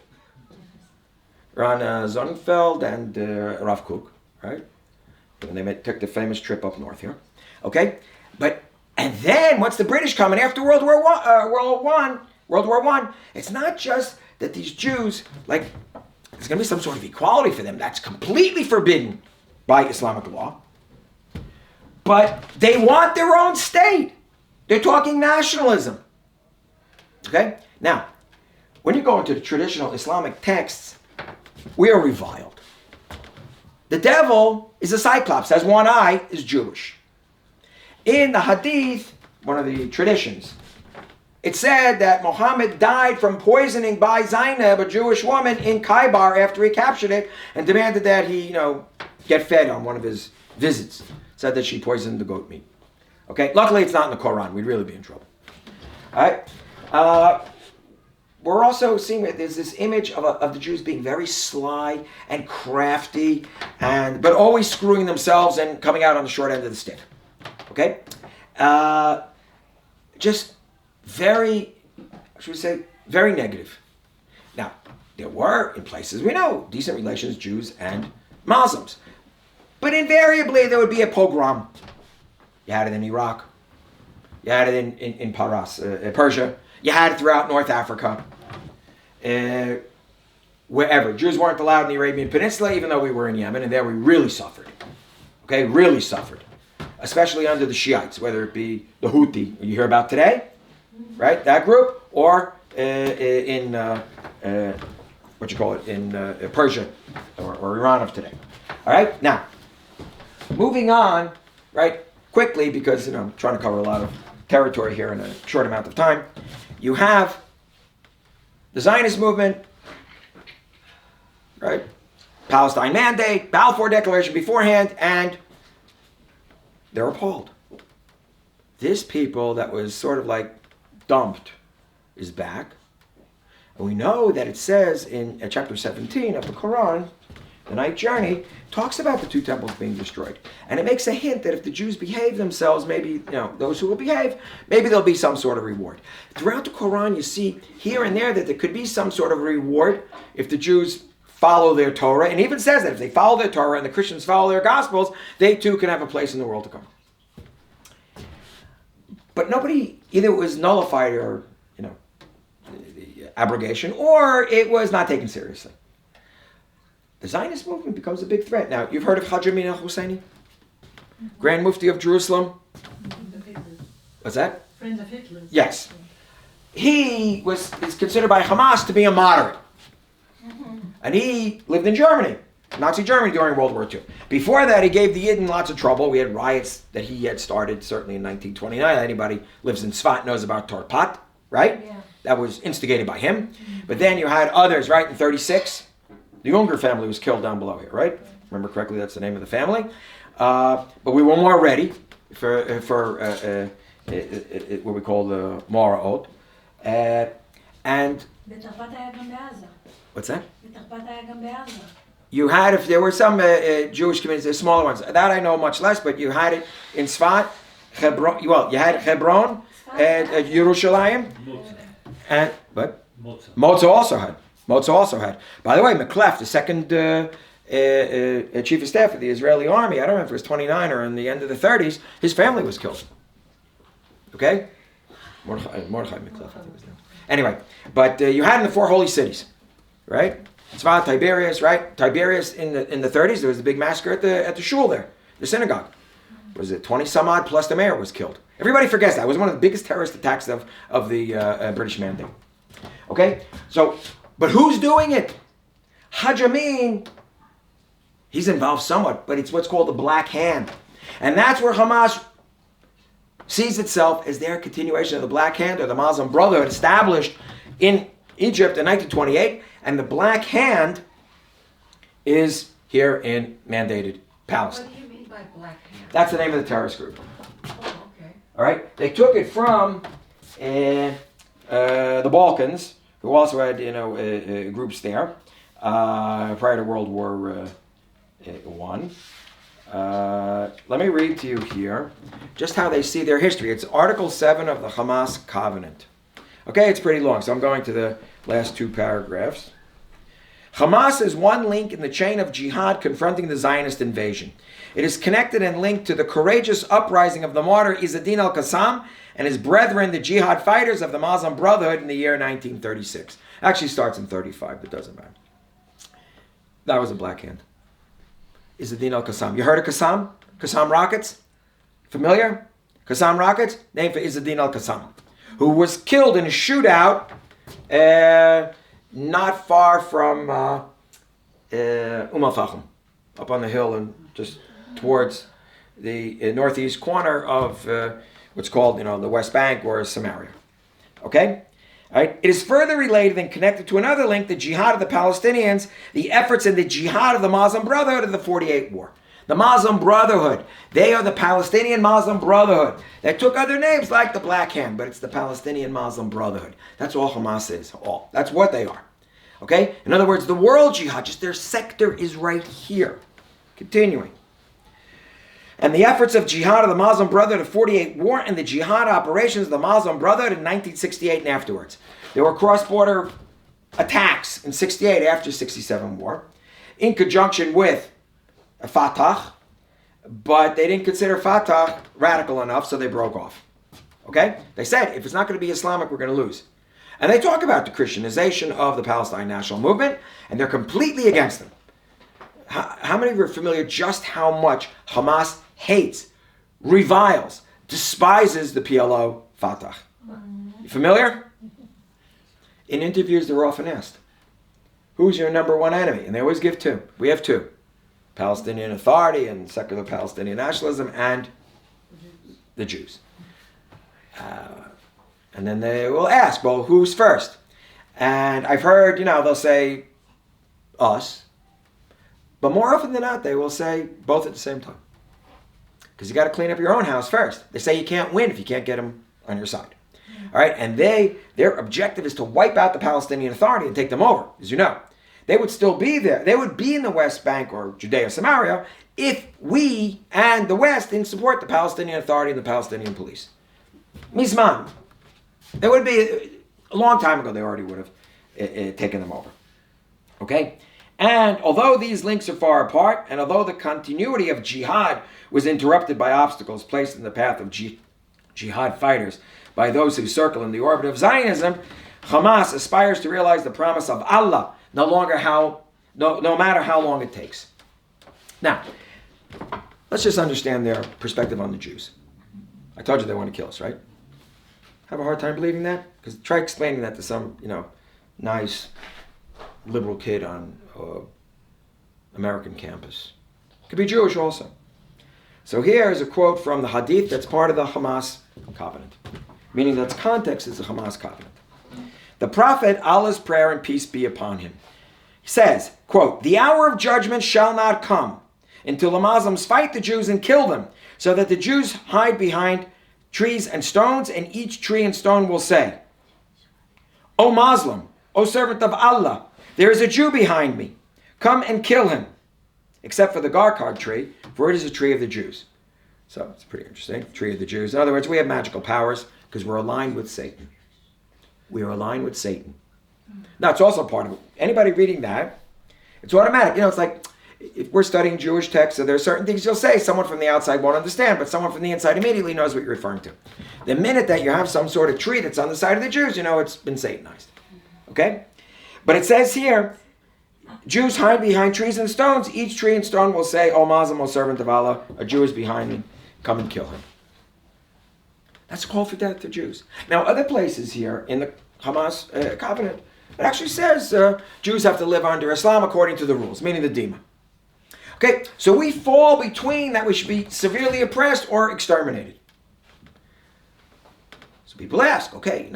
Ron Unveiled and Rav Kook, right? When they took the famous trip up north here. Okay? And then, once the British come in after World War I, it's not just that these Jews, there's going to be some sort of equality for them. That's completely forbidden by Islamic law. But they want their own state. They're talking nationalism. Okay? Now, when you go into the traditional Islamic texts, we are reviled. The devil is a cyclops, has one eye, is Jewish. In the Hadith, one of the traditions, it said that Muhammad died from poisoning by Zainab, a Jewish woman, in Khaybar after he captured it and demanded that he, get fed on one of his visits. Said that she poisoned the goat meat. Okay, luckily it's not in the Quran. We'd really be in trouble. All right. We're also seeing that there's this image of the Jews being very sly and crafty, but always screwing themselves and coming out on the short end of the stick. Okay? Just very, very negative. Now, there were, in places we know, decent relations, Jews and Muslims. But invariably, there would be a pogrom. You had it in Iraq. You had it in Persia. You had it throughout North Africa. Wherever. Jews weren't allowed in the Arabian Peninsula, even though we were in Yemen, and there we really suffered. Okay, really suffered. Especially under the Shiites, whether it be the Houthi, you hear about today, right, that group, or in Persia or Iran of today. All right, now, moving on, right, quickly, because I'm trying to cover a lot of territory here in a short amount of time. You have the Zionist movement, right, Palestine Mandate, Balfour Declaration beforehand, and they're appalled. This people that was sort of like dumped is back. And we know that it says in chapter 17 of the Quran, the Night Journey, talks about the two temples being destroyed. And it makes a hint that if the Jews behave themselves, maybe, those who will behave, maybe there'll be some sort of reward. Throughout the Quran, you see here and there that there could be some sort of reward if the Jews follow their Torah. And even says that if they follow their Torah and the Christians follow their Gospels, they too can have a place in the world to come. But nobody, either it was nullified or, abrogation, or it was not taken seriously. The Zionist movement becomes a big threat. Now, you've heard of Hajj Amin al-Husseini? Grand Mufti of Jerusalem? What's that? Friends of Hitler. Yes. He is considered by Hamas to be a moderate. And he lived in Germany, Nazi Germany during World War II. Before that, he gave the Yidden lots of trouble. We had riots that he had started, certainly in 1929. Anybody lives in Tzfat knows about Torpat, right? Yeah. That was instigated by him. But then you had others, right, in 36. The Unger family was killed down below here, right? Remember correctly, that's the name of the family. But we were more ready for what we call the Maraot. And what's that? You had, if there were some Jewish communities, smaller ones, that I know much less, but you had it in Tzfat, Hebron, you had Hebron, and Yerushalayim, and what? Motza also had. By the way, McClef, the second chief of staff of the Israeli army, I don't know if it was 29 or in the end of the 30s, his family was killed. Okay? Mordechai McClef, I think was name. Anyway, but you had in the four holy cities, right? Tzfat, Tiberias, right? Tiberias in the 30s, there was a big massacre at the shul there, the synagogue. Was it 20 some odd plus the mayor was killed? Everybody forgets that. It was one of the biggest terrorist attacks of the British Mandate. Okay? So, but who's doing it? Hajj Amin, he's involved somewhat, but it's what's called the Black Hand. And that's where Hamas sees itself as their continuation of the Black Hand, or the Muslim Brotherhood, established in Egypt in 1928. And the Black Hand is here in mandated Palestine. What do you mean by Black Hand? That's the name of the terrorist group. Oh, okay. All right? They took it from the Balkans, who also had, groups there prior to World War I. Let me read to you here just how they see their history. It's Article 7 of the Hamas Covenant. Okay, it's pretty long, so I'm going to the last two paragraphs. Hamas is one link in the chain of jihad confronting the Zionist invasion. It is connected and linked to the courageous uprising of the martyr Izzeddin al-Qassam and his brethren, the jihad fighters of the Muslim Brotherhood in the year 1936. Actually starts in 35, but doesn't matter. That was a Black Hand. Izzeddin al-Qassam. You heard of Qassam? Qassam rockets? Familiar? Qassam rockets? Named for Izzeddin al-Qassam, who was killed in a shootout not far from Fachum, up on the hill and just towards the northeast corner of what's called, the West Bank or Samaria. Okay? All right. It is further related and connected to another link, the jihad of the Palestinians, the efforts in the jihad of the Muslim Brotherhood of the 48 war. The Muslim Brotherhood. They are the Palestinian Muslim Brotherhood. They took other names like the Black Hand, but it's the Palestinian Muslim Brotherhood. That's all Hamas is. All. That's what they are. Okay? In other words, the world jihad, just their sector is right here. Continuing. And the efforts of jihad of the Muslim Brotherhood of 48 war and the jihad operations of the Muslim Brotherhood in 1968 and afterwards. There were cross-border attacks in 68 after 67 war in conjunction with Fatah, but they didn't consider Fatah radical enough, so they broke off. Okay? They said, if it's not going to be Islamic, we're going to lose. And they talk about the Christianization of the Palestine National Movement, and they're completely against them. How many of you are familiar just how much Hamas hates, reviles, despises the PLO Fatah? You familiar? In interviews, they're often asked, who's your number one enemy? And they always give two. We have two. Palestinian Authority and secular Palestinian nationalism and the Jews. And then they will ask, well, who's first? And I've heard, they'll say us. But more often than not, they will say both at the same time. Because you got to clean up your own house first. They say you can't win if you can't get them on your side. All right, and their objective is to wipe out the Palestinian Authority and take them over, as you know. They would still be there. They would be in the West Bank or Judea, Samaria, if we and the West didn't support the Palestinian Authority and the Palestinian police. Mizman. They would be, a long time ago, they already would have taken them over. Okay? And although these links are far apart, and although the continuity of jihad was interrupted by obstacles placed in the path of jihad fighters by those who circle in the orbit of Zionism, Hamas aspires to realize the promise of Allah, no matter how long it takes. Now, let's just understand their perspective on the Jews. I told you they want to kill us, right? Have a hard time believing that? Because try explaining that to some, nice liberal kid on American campus. Could be Jewish also. So here is a quote from the Hadith that's part of the Hamas covenant, meaning that its context is the Hamas covenant. The Prophet, Allah's prayer and peace be upon him, says, quote, "The hour of judgment shall not come until the Muslims fight the Jews and kill them, so that the Jews hide behind trees and stones, and each tree and stone will say, O Muslim, O servant of Allah, there is a Jew behind me. Come and kill him, except for the Garkard tree, for it is a tree of the Jews." So it's pretty interesting, tree of the Jews. In other words, we have magical powers because we're aligned with Satan. We are aligned with Satan. Now, it's also part of it. Anybody reading that, it's automatic. It's like if we're studying Jewish texts, so there are certain things you'll say someone from the outside won't understand, but someone from the inside immediately knows what you're referring to. The minute that you have some sort of tree that's on the side of the Jews, it's been Satanized. Okay? But it says here, Jews hide behind trees and stones. Each tree and stone will say, O Muslim, O servant of Allah, a Jew is behind me. Come and kill him. That's a call for death to Jews. Now, other places here in the Hamas covenant, it actually says Jews have to live under Islam according to the rules, meaning the Dima. Okay, so we fall between that we should be severely oppressed or exterminated. So people ask, okay,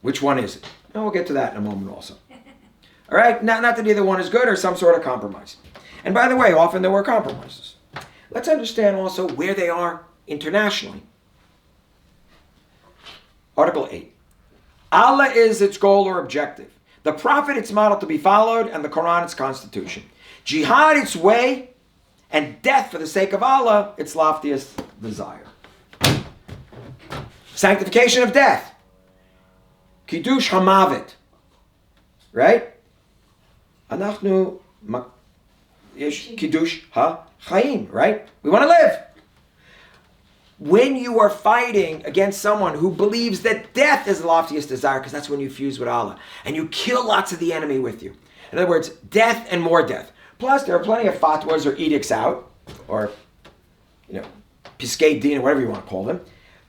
which one is it? And we'll get to that in a moment also. All right, not that either one is good or some sort of compromise. And by the way, often there were compromises. Let's understand also where they are internationally. Article 8. Allah is its goal or objective. The Prophet its model to be followed, and the Quran its constitution. Jihad its way, and death for the sake of Allah its loftiest desire. Sanctification of death. Kiddush hamavet. Right? Anachnu ish kiddush ha-chaim. Right? We want to live. When you are fighting against someone who believes that death is the loftiest desire, because that's when you fuse with Allah, and you kill lots of the enemy with you. In other words, death and more death. Plus, there are plenty of fatwas or edicts out, or, Piskei Din, or whatever you want to call them,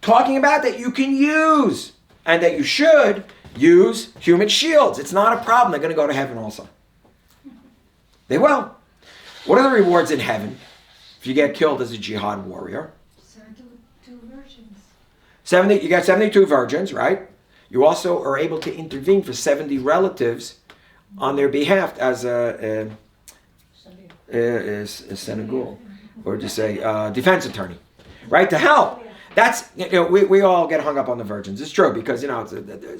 talking about that you can use, and that you should use human shields. It's not a problem. They're going to go to heaven also. They will. What are the rewards in heaven if you get killed as a jihad warrior? 72 virgins. 70. You got 72 virgins, right? You also are able to intervene for 70 relatives on their behalf as a Senegal, or just say defense attorney, right? To help. That's, we all get hung up on the virgins. It's true because,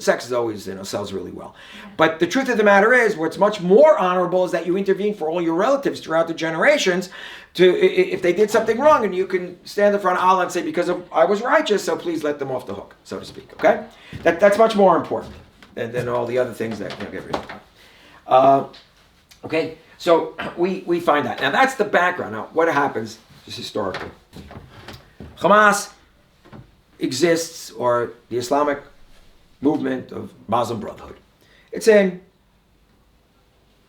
sex is always, sells really well. But the truth of the matter is, what's much more honorable is that you intervene for all your relatives throughout the generations if they did something wrong, and you can stand in front of Allah and say, because I was righteous, so please let them off the hook, so to speak, okay? That's much more important than all the other things that get rid of. Okay, so we find that. Now that's the background. Now what happens just historically? Hamas exists, or the Islamic movement of Muslim Brotherhood. It's in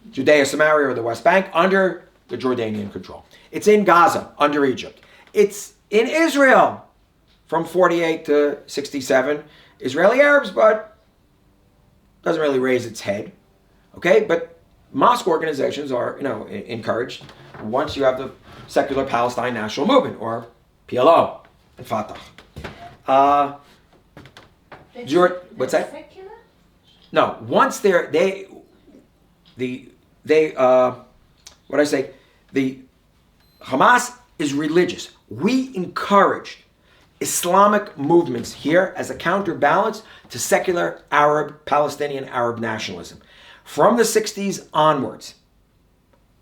Judea, Samaria, or the West Bank under the Jordanian control. It's in Gaza under Egypt. It's in Israel from 48 to 67. Israeli Arabs, but doesn't really raise its head. Okay, but mosque organizations are, encouraged once you have the secular Palestine National Movement, or PLO and Fatah. What's that? Secular? No, once the Hamas is religious. We encouraged Islamic movements here as a counterbalance to secular Palestinian Arab nationalism. From the 60s onwards,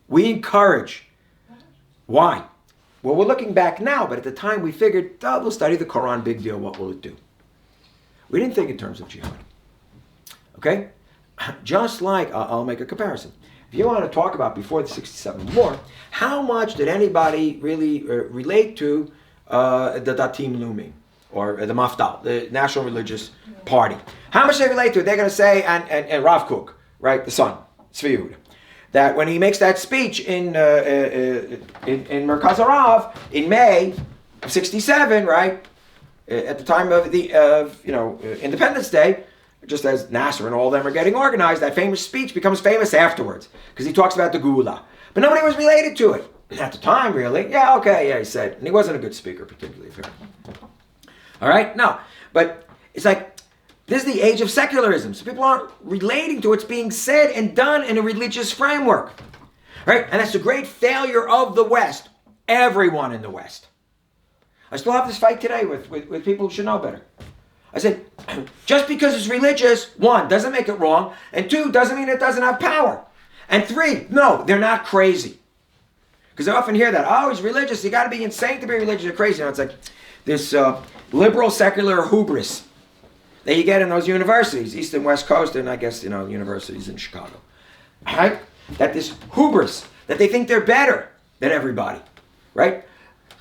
we encourage. Why? Well, we're looking back now, but at the time we figured, we'll study the Quran, big deal, what will it do? We didn't think in terms of jihad. Okay? Just like, I'll make a comparison. If you want to talk about before the 67 war, how much did anybody really relate to the Datim Lumi, or the Mafdal, the National Religious Party? How much they relate to it? They're going to say, and Rav Kook, right, the son, Tzvi Yehuda, that when he makes that speech in Merkaz Harav in May of 67, right, at the time of Independence Day, just as Nasser and all of them are getting organized, that famous speech becomes famous afterwards because he talks about the Gula. But nobody was related to it at the time, really. Yeah, okay, yeah, he said. And he wasn't a good speaker, particularly, apparently. All right? No. But it's like, this is the age of secularism. So people aren't relating to what's being said and done in a religious framework. Right? And that's the great failure of the West. Everyone in the West. I still have this fight today with people who should know better. I said, just because it's religious, one, doesn't make it wrong, and two, doesn't mean it doesn't have power. And three, no, they're not crazy. Because I often hear that, he's religious, you got to be insane to be religious or crazy. It's like this liberal secular hubris that you get in those universities, East and West Coast, and I guess, universities in Chicago. Right? That this hubris, that they think they're better than everybody. Right?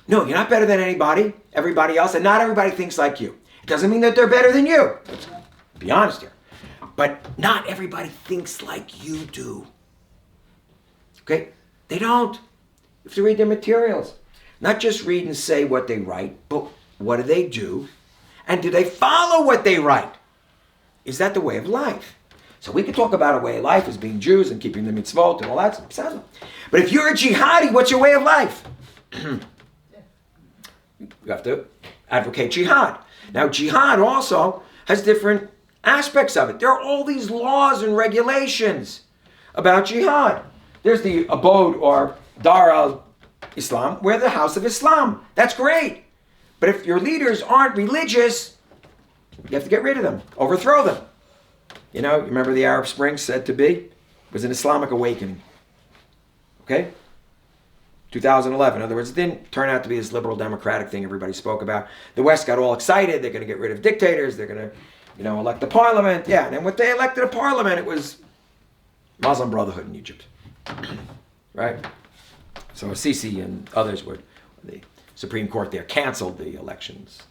No, you're not better than everybody else, and not everybody thinks like you. It doesn't mean that they're better than you. Let's be honest here. But not everybody thinks like you do. Okay? They don't. You have to read their materials. Not just read and say what they write, but what do they do? And do they follow what they write? Is that the way of life? So we could talk about a way of life as being Jews and keeping the mitzvot and all that stuff. But if you're a jihadi, what's your way of life? You have to advocate jihad. Now, jihad also has different aspects of it. There are all these laws and regulations about jihad. There's the abode, or Dar al-Islam, where the house of Islam. That's great. But if your leaders aren't religious, you have to get rid of them, overthrow them. You remember the Arab Spring said to be? It was an Islamic awakening. Okay? 2011. In other words, it didn't turn out to be this liberal democratic thing everybody spoke about. The West got all excited. They're going to get rid of dictators. They're going to, elect a parliament. Yeah, and then when they elected a parliament, it was Muslim Brotherhood in Egypt. Right? So Sisi and others would, the Supreme Court there canceled the elections.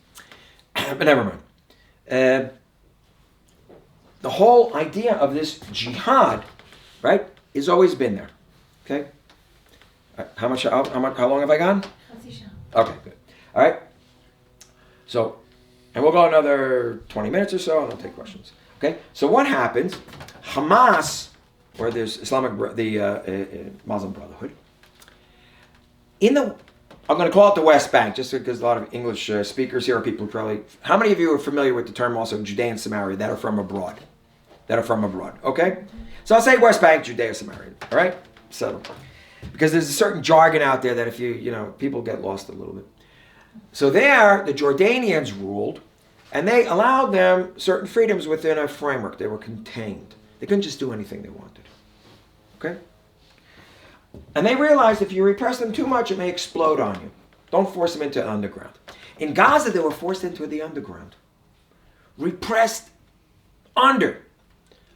But never mind. The whole idea of this jihad, right, has always been there. Okay? How long have I gone? Okay, good. All right. So, and we'll go another 20 minutes or so, and I'll take questions. Okay? So what happens? Hamas or there's Muslim Brotherhood. I'm going to call it the West Bank, just because a lot of English speakers here are people who probably... How many of you are familiar with the term also Judea and Samaria that are from abroad? Okay? So I'll say West Bank, Judea, Samaria, all right? So, because there's a certain jargon out there that if people get lost a little bit. So there, the Jordanians ruled, and they allowed them certain freedoms within a framework. They were contained. They couldn't just do anything they wanted. Okay? And they realized if you repress them too much, it may explode on you. Don't force them into the underground. In Gaza, they were forced into the underground. Repressed under.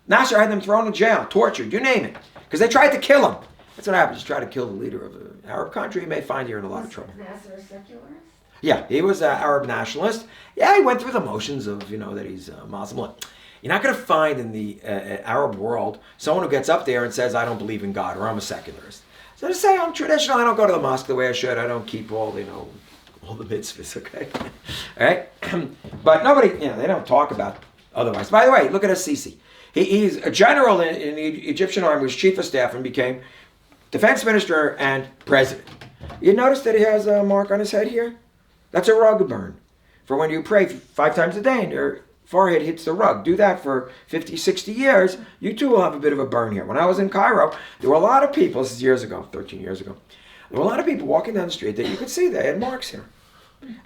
Nasser had them thrown in jail, tortured, you name it. Because they tried to kill him. That's what happens. You try to kill the leader of an Arab country, you may find you're in a lot of trouble. Was Nasser a secularist? Yeah, he was an Arab nationalist. Yeah, he went through the motions of, that he's a Muslim. Look, you're not going to find in the Arab world someone who gets up there and says, I don't believe in God, or I'm a secularist. So to say I'm traditional, I don't go to the mosque the way I should, I don't keep all the mitzvahs, okay? All right? But nobody, they don't talk about otherwise. By the way, look at Assisi. He's a general in the Egyptian army, was chief of staff, and became defense minister and president. You notice that he has a mark on his head here? That's a rug burn. For when you pray 5 times a day and your forehead hits the rug. Do that for 50, 60 years, you too will have a bit of a burn here. When I was in Cairo, there were a lot of people, this is years ago, 13 years ago, there were a lot of people walking down the street that you could see they had marks here.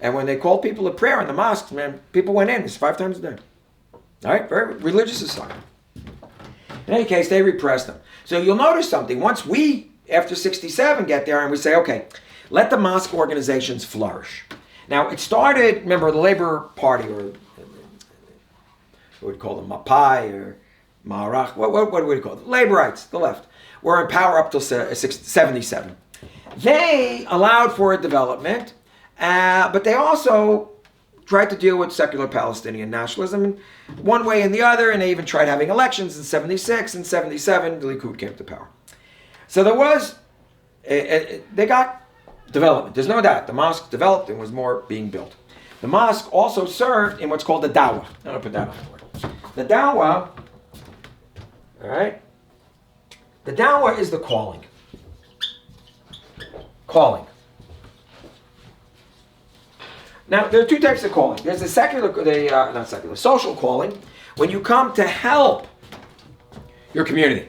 And when they called people to prayer in the mosques, man, people went in. It's 5 times a day. All right? Very religious society. In any case, they repressed them. So you'll notice something. Once we, after 67, get there and we say, okay, let the mosque organizations flourish. Now, it started, remember, the Labor Party, or what would call them, Mapai, or Maharach, what would we call them? Laborites, the left, were in power up till 77. They allowed for a development, but they also tried to deal with secular Palestinian nationalism in one way and the other, and they even tried having elections in 76 and 77. The Likud came to power. So there was, they got development. There's no doubt. The mosque developed and was more being built. The mosque also served in what's called the dawah. I'm going to put that on the board. The dawah, all right? The dawah is the calling. Calling. Now, there are 2 types of calling. There's the social calling, when you come to help your community.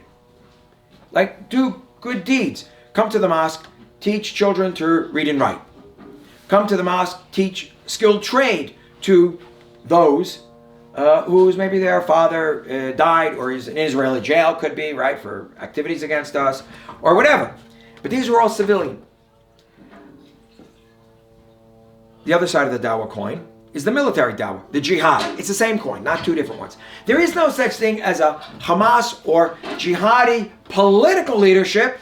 Like, do good deeds. Come to the mosque, teach children to read and write. Come to the mosque, teach skilled trade to those whose maybe their father died, or is in Israeli jail, could be, right, for activities against us, or whatever. But these were all civilian. The other side of the dawah coin is the military dawah, the jihad. It's the same coin, not 2 different ones. There is no such thing as a Hamas or jihadi political leadership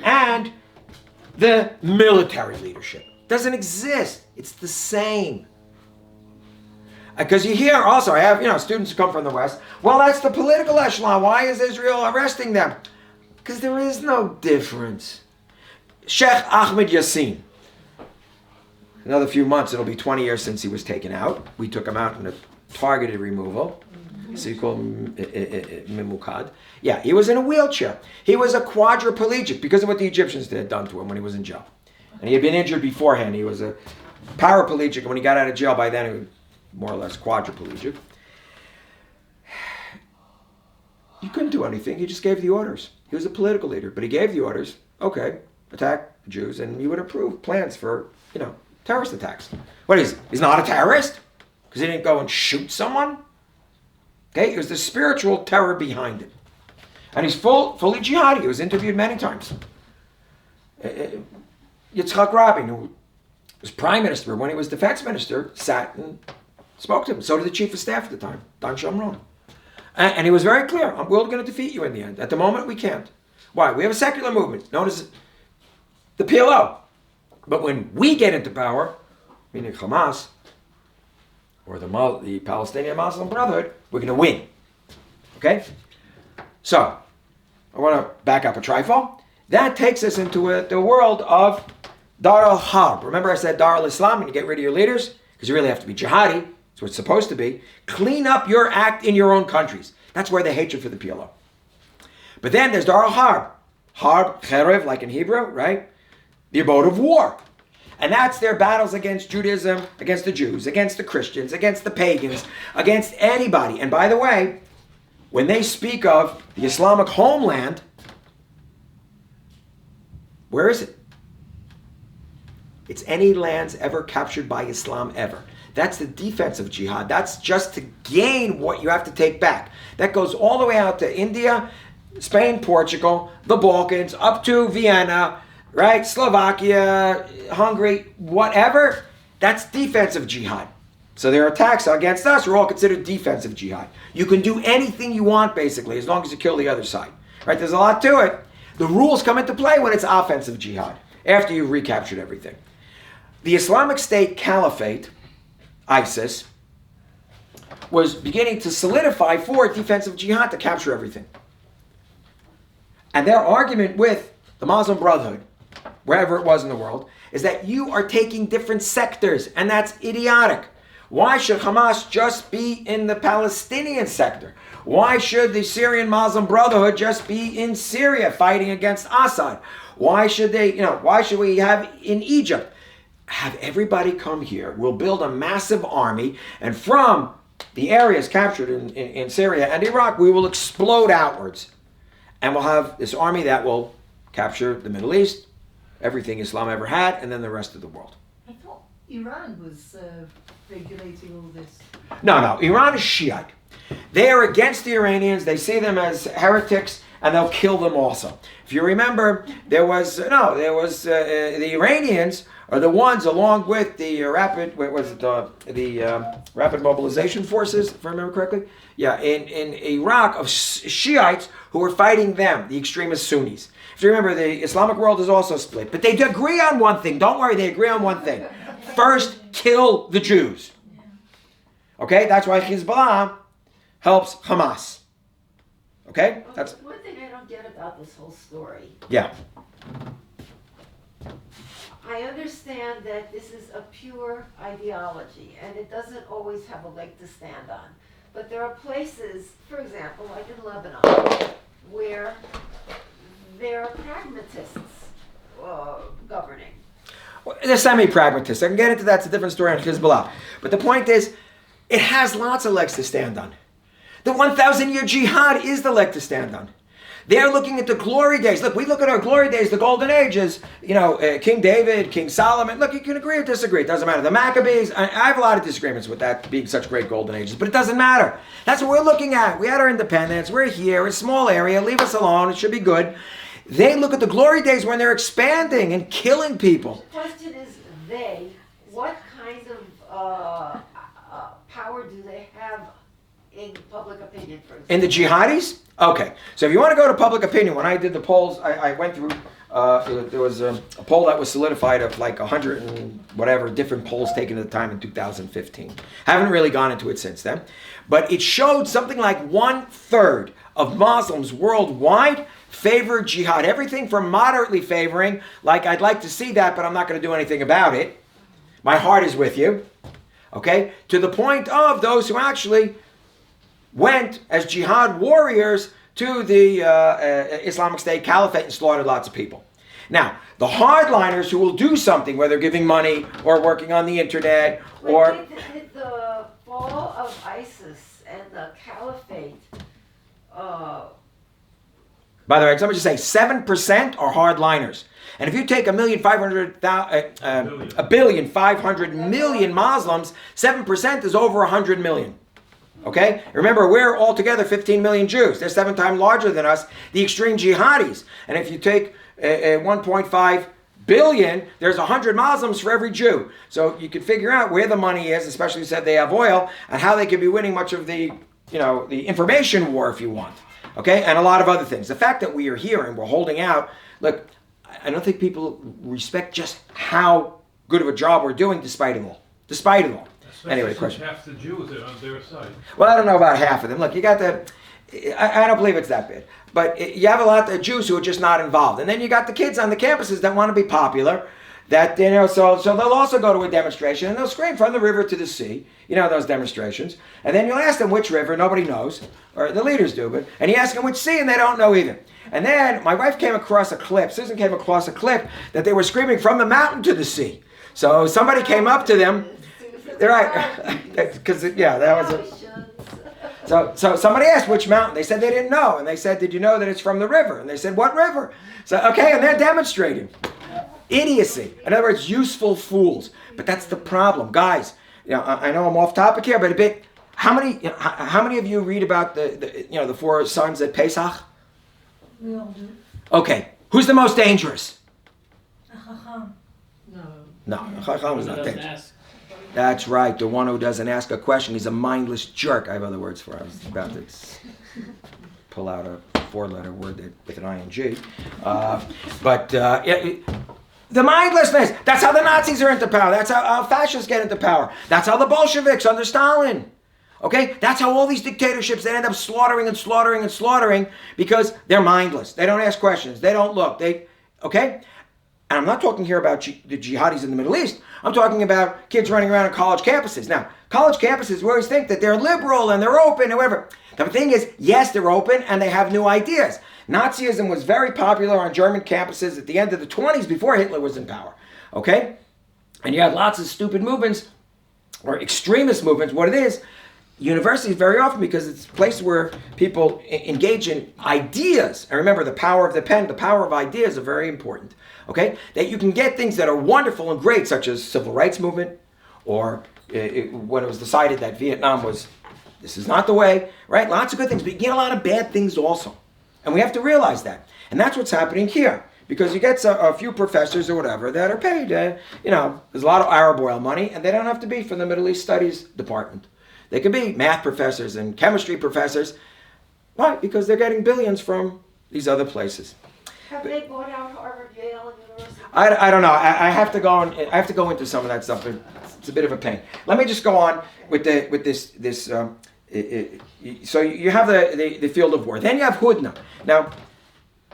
and the military leadership. Doesn't exist. It's the same. Because you hear also, I have students who come from the West. Well, that's the political echelon. Why is Israel arresting them? Because there is no difference. Sheikh Ahmed Yassin. Another few months, it'll be 20 years since he was taken out. We took him out in a targeted removal. So you call him Mimukad. Yeah, he was in a wheelchair. He was a quadriplegic because of what the Egyptians had done to him when he was in jail. And he had been injured beforehand. He was a paraplegic. And when he got out of jail, by then he was more or less quadriplegic. He couldn't do anything. He just gave the orders. He was a political leader, but he gave the orders. Okay, attack the Jews, and you would approve plans for, terrorist attacks. What is he? He's not a terrorist? Because he didn't go and shoot someone? Okay, it was the spiritual terror behind it. And he's fully jihadi. He was interviewed many times. Yitzhak Rabin, who was prime minister, when he was defense minister, sat and spoke to him. So did the chief of staff at the time, Dan Shamron. And he was very clear, we're going to defeat you in the end. At the moment, we can't. Why? We have a secular movement known as the PLO. But when we get into power, meaning Hamas, or the Palestinian Muslim Brotherhood, we're going to win. Okay? So, I want to back up a trifle. That takes us into the world of Dar al-Harb. Remember I said Dar al-Islam, when you get rid of your leaders? Because you really have to be jihadi. That's what it's supposed to be. Clean up your act in your own countries. That's where the hatred for the PLO. But then there's Dar al-Harb. Harb, cherev, like in Hebrew, right? The abode of war. And that's their battles against Judaism, against the Jews, against the Christians, against the pagans, against anybody. And by the way, when they speak of the Islamic homeland, where is it? It's any lands ever captured by Islam ever. That's the defensive jihad. That's just to gain what you have to take back. That goes all the way out to India, Spain, Portugal, the Balkans, up to Vienna, right? Slovakia, Hungary, whatever. That's defensive jihad. So their attacks against us are all considered defensive jihad. You can do anything you want, basically, as long as you kill the other side. Right? There's a lot to it. The rules come into play when it's offensive jihad, after you've recaptured everything. The Islamic State Caliphate, ISIS, was beginning to solidify for defensive jihad to capture everything. And their argument with the Muslim Brotherhood, wherever it was in the world, is that you are taking different sectors, and that's idiotic. Why should Hamas just be in the Palestinian sector? Why should the Syrian Muslim Brotherhood just be in Syria fighting against Assad? Why should we have in Egypt? Have everybody come here. We'll build a massive army, and from the areas captured in Syria and Iraq, we will explode outwards. And we'll have this army that will capture the Middle East, everything Islam ever had, and then the rest of the world. I thought Iran was regulating all this. No, Iran is Shiite. They are against the Iranians. They see them as heretics, and they'll kill them also. If you remember, the Iranians are the ones, along with the rapid mobilization forces, if I remember correctly. Yeah, in Iraq, of Shiites who were fighting them, the extremist Sunnis. If you remember, the Islamic world is also split, but they agree on one thing. Don't worry, they agree on one thing. First, kill the Jews. Okay, that's why Hezbollah helps Hamas. Okay, that's one thing I don't get about this whole story. Yeah. I understand that this is a pure ideology, and it doesn't always have a leg to stand on. But there are places, for example, like in Lebanon, where there are pragmatists governing. Well, they're semi-pragmatists. I can get into that. It's a different story on Hezbollah. But the point is, it has lots of legs to stand on. The 1,000-year jihad is the leg to stand on. They're looking at the glory days. Look, we look at our glory days, the golden ages, King David, King Solomon. Look, you can agree or disagree. It doesn't matter. The Maccabees, I have a lot of disagreements with that being such great golden ages, but it doesn't matter. That's what we're looking at. We had our independence. We're here, a small area. Leave us alone. It should be good. They look at the glory days when they're expanding and killing people. The question is, what kind of power do they have in public opinion, for example? In the jihadis? Okay. So if you want to go to public opinion, when I did the polls, I went through, there was a poll that was solidified of like 100 and whatever different polls taken at the time in 2015. Haven't really gone into it since then. But it showed something like 1/3 of Muslims worldwide favor jihad. Everything from moderately favoring, like I'd like to see that, but I'm not going to do anything about it. My heart is with you. Okay? To the point of those who actually went as jihad warriors to the Islamic State Caliphate and slaughtered lots of people. Now, the hardliners who will do something, whether giving money or working on the internet or... Did the fall of ISIS and the Caliphate... By the way, somebody just say 7% are hardliners. And if you take 1,500,000,000 Muslims, 7% is over 100 million. Okay? Remember, we're altogether 15 million Jews. They're 7 times larger than us, the extreme jihadis. And if you take 1.5 billion, there's 100 Muslims for every Jew. So you can figure out where the money is, especially since they have oil, and how they could be winning much of the information war, if you want. Okay? And a lot of other things. The fact that we are here and we're holding out, look, I don't think people respect just how good of a job we're doing despite it all. Despite it all. Anyway, question. Half the Jews are on their side. Well, I don't know about half of them. Look, you got I don't believe it's that bad. But you have a lot of Jews who are just not involved. And then you got the kids on the campuses that want to be popular. that, so they'll also go to a demonstration and they'll scream from the river to the sea, those demonstrations. And then you'll ask them which river, nobody knows, or the leaders do, and you ask them which sea and they don't know either. And then my wife came across a clip, Susan came across a clip that they were screaming from the mountain to the sea. So somebody came up to them, they're right, because that was So somebody asked which mountain. They said they didn't know. And they said, did you know that it's from the river? And they said, what river? So, okay, and they're demonstrating. Idiocy. In other words, useful fools. But that's the problem. Guys, I know I'm off topic here, but a bit, how many of you read about the four sons at Pesach? We all do. Okay, who's the most dangerous? No. No, Chacham is not dangerous. That's right, the one who doesn't ask a question. He's a mindless jerk. I have other words for it. I was about to pull out a four-letter word with an ing. The mindlessness. That's how the Nazis are into power. That's how fascists get into power. That's how the Bolsheviks under Stalin. Okay? That's how all these dictatorships, they end up slaughtering and slaughtering and slaughtering because they're mindless. They don't ask questions. They don't look. Okay? And I'm not talking here about the jihadis in the Middle East. I'm talking about kids running around on college campuses. Now, college campuses, we always think that they're liberal and they're open, however. The thing is, yes, they're open and they have new ideas. Nazism was very popular on German campuses at the end of the 20s before Hitler was in power. Okay? And you had lots of stupid movements or extremist movements. What it is, universities very often, because it's a place where people engage in ideas. And remember, the power of the pen, the power of ideas are very important. Okay? That you can get things that are wonderful and great, such as civil rights movement, or when it was decided that Vietnam this is not the way, right? Lots of good things, but you get a lot of bad things also. And we have to realize that. And that's what's happening here. Because you get a few professors or whatever that are paid, there's a lot of Arab oil money, and they don't have to be from the Middle East Studies Department. They can be math professors and chemistry professors. Why? Because they're getting billions from these other places. Have they bought out Harvard, Yale, and University? I don't know. I have to go into some of that stuff. It's a bit of a pain. Let me just go on with this. So you have the field of war. Then you have Hudna. Now,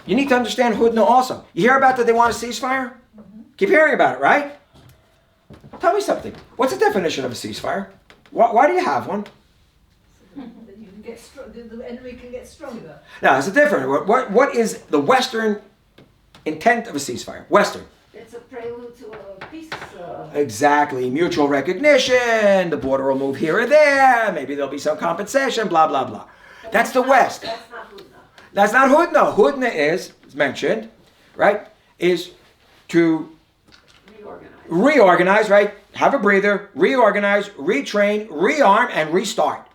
you need to understand Hudna also. You hear about that they want a ceasefire? Mm-hmm. Keep hearing about it, right? Tell me something. What's the definition of a ceasefire? Why do you have one? That you can get the enemy can get stronger. Now, it's a different. What is the Western intent of a ceasefire? Western. It's a prelude to a peace. Exactly. Mutual recognition. The border will move here or there. Maybe there'll be some compensation. Blah, blah, blah. That's the West. That's not Hudna. That's not Hudna. Hudna is, it's mentioned, right, is to reorganize, right? Have a breather, reorganize, retrain, rearm, and restart.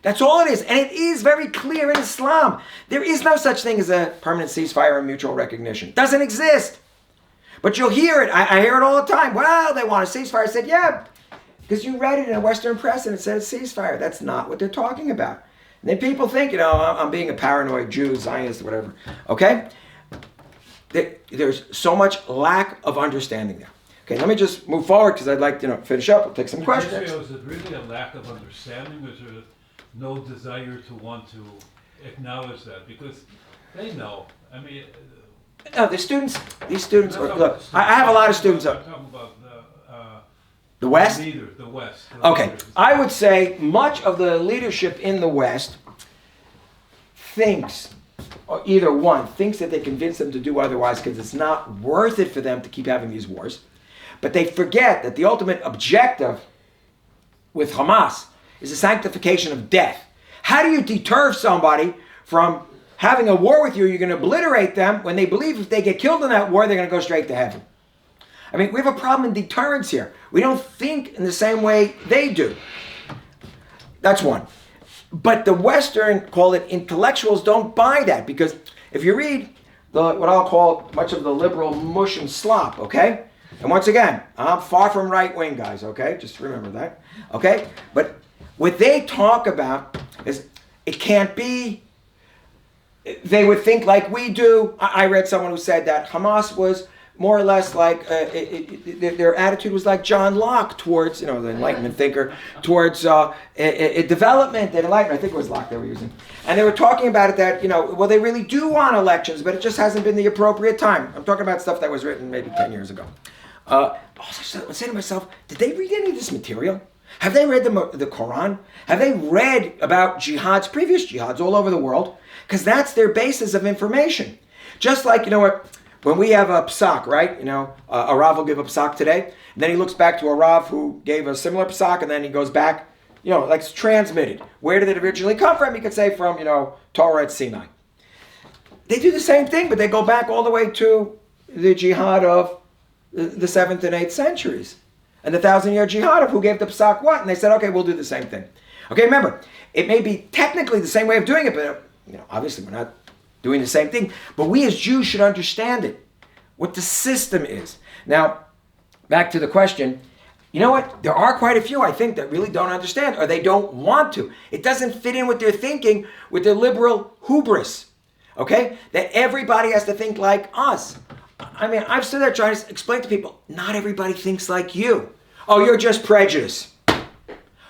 That's all it is. And it is very clear in Islam. There is no such thing as a permanent ceasefire or mutual recognition. It doesn't exist. But you'll hear it. I hear it all the time. Well, they want a ceasefire. I said, yeah, because you read it in a Western press and it said it's ceasefire. That's not what they're talking about. And then people think, I'm being a paranoid Jew, Zionist, whatever. Okay? There's so much lack of understanding there. Okay, let me just move forward because I'd like to finish up. We'll take some questions. Israel, is it really a lack of understanding, or is there no desire to want to acknowledge that? Because they know. I mean, no, these students. Look, I have a lot of students. I'm talking about the West. The West. Okay, leaders. I would say much of the leadership in the West thinks, or either one thinks that they convince them to do otherwise because it's not worth it for them to keep having these wars. But they forget that the ultimate objective with Hamas is the sanctification of death. How do you deter somebody from having a war with you? You're going to obliterate them when they believe if they get killed in that war, they're going to go straight to heaven. I mean, we have a problem in deterrence here. We don't think in the same way they do. That's one. But the Western, call it intellectuals, don't buy that. Because if you read what I'll call much of the liberal mush and slop, okay? And once again, I'm far from right-wing, guys, okay? Just remember that, okay? But what they talk about is it can't be. They would think like we do. I read someone who said that Hamas was more or less like, their attitude was like John Locke towards, the Enlightenment thinker, towards development and enlightenment. I think it was Locke they were using. And they were talking about it that, well, they really do want elections, but it just hasn't been the appropriate time. I'm talking about stuff that was written maybe 10 years ago. Also, I say to myself, did they read any of this material? Have they read the Quran? Have they read about jihads, previous jihads all over the world? Because that's their basis of information. Just like, you know what, when we have a psak, right? You know, a Rav will give a psak today, and then he looks back to a Rav who gave a similar psak, and then he goes back, you know, like it's transmitted. Where did it originally come from? You could say from, you know, Torah at Sinai. They do the same thing, but they go back all the way to the jihad of the 7th and 8th centuries. And the 1,000-year jihad of who gave the psak what. And they said, okay, we'll do the same thing. Okay, remember, it may be technically the same way of doing it, but you know, obviously we're not doing the same thing. But we as Jews should understand it, what the system is. Now, back to the question, you know what? There are quite a few, I think, that really don't understand, or they don't want to. It doesn't fit in with their thinking, with their liberal hubris. Okay? That everybody has to think like us. I mean, I've stood there trying to explain to people, not everybody thinks like you. Oh, you're just prejudice.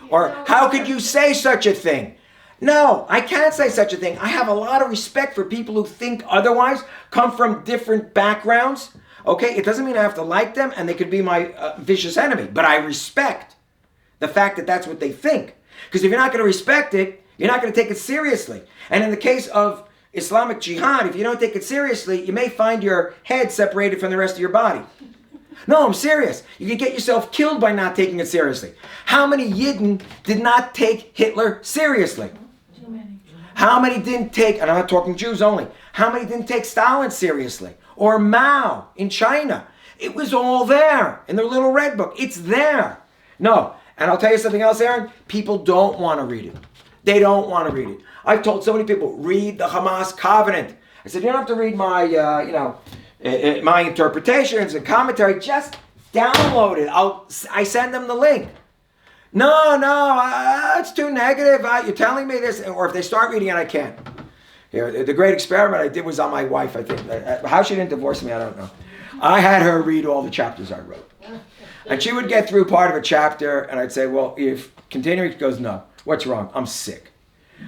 Or how could you say such a thing? No, I can't say such a thing. I have a lot of respect for people who think otherwise, come from different backgrounds. Okay? It doesn't mean I have to like them and they could be my vicious enemy. But I respect the fact that that's what they think. Because if you're not going to respect it, you're not going to take it seriously. And in the case of Islamic jihad, if you don't take it seriously, you may find your head separated from the rest of your body. No, I'm serious. You can get yourself killed by not taking it seriously. How many Yidden did not take Hitler seriously? Too many. How many didn't take, and I'm not talking Jews only, how many didn't take Stalin seriously? Or Mao in China? It was all there in their little red book. It's there. No, and I'll tell you something else, Aaron. People don't want to read it. They don't want to read it. I've told so many people, read the Hamas covenant. I said, you don't have to read my, my interpretations and commentary. Just download it. I send them the link. No, it's too negative. You're telling me this. Or if they start reading it, I can't. Here, the great experiment I did was on my wife, I think. How she didn't divorce me, I don't know. I had her read all the chapters I wrote. And she would get through part of a chapter, and I'd say, well, if continuing, she goes, no. What's wrong? I'm sick.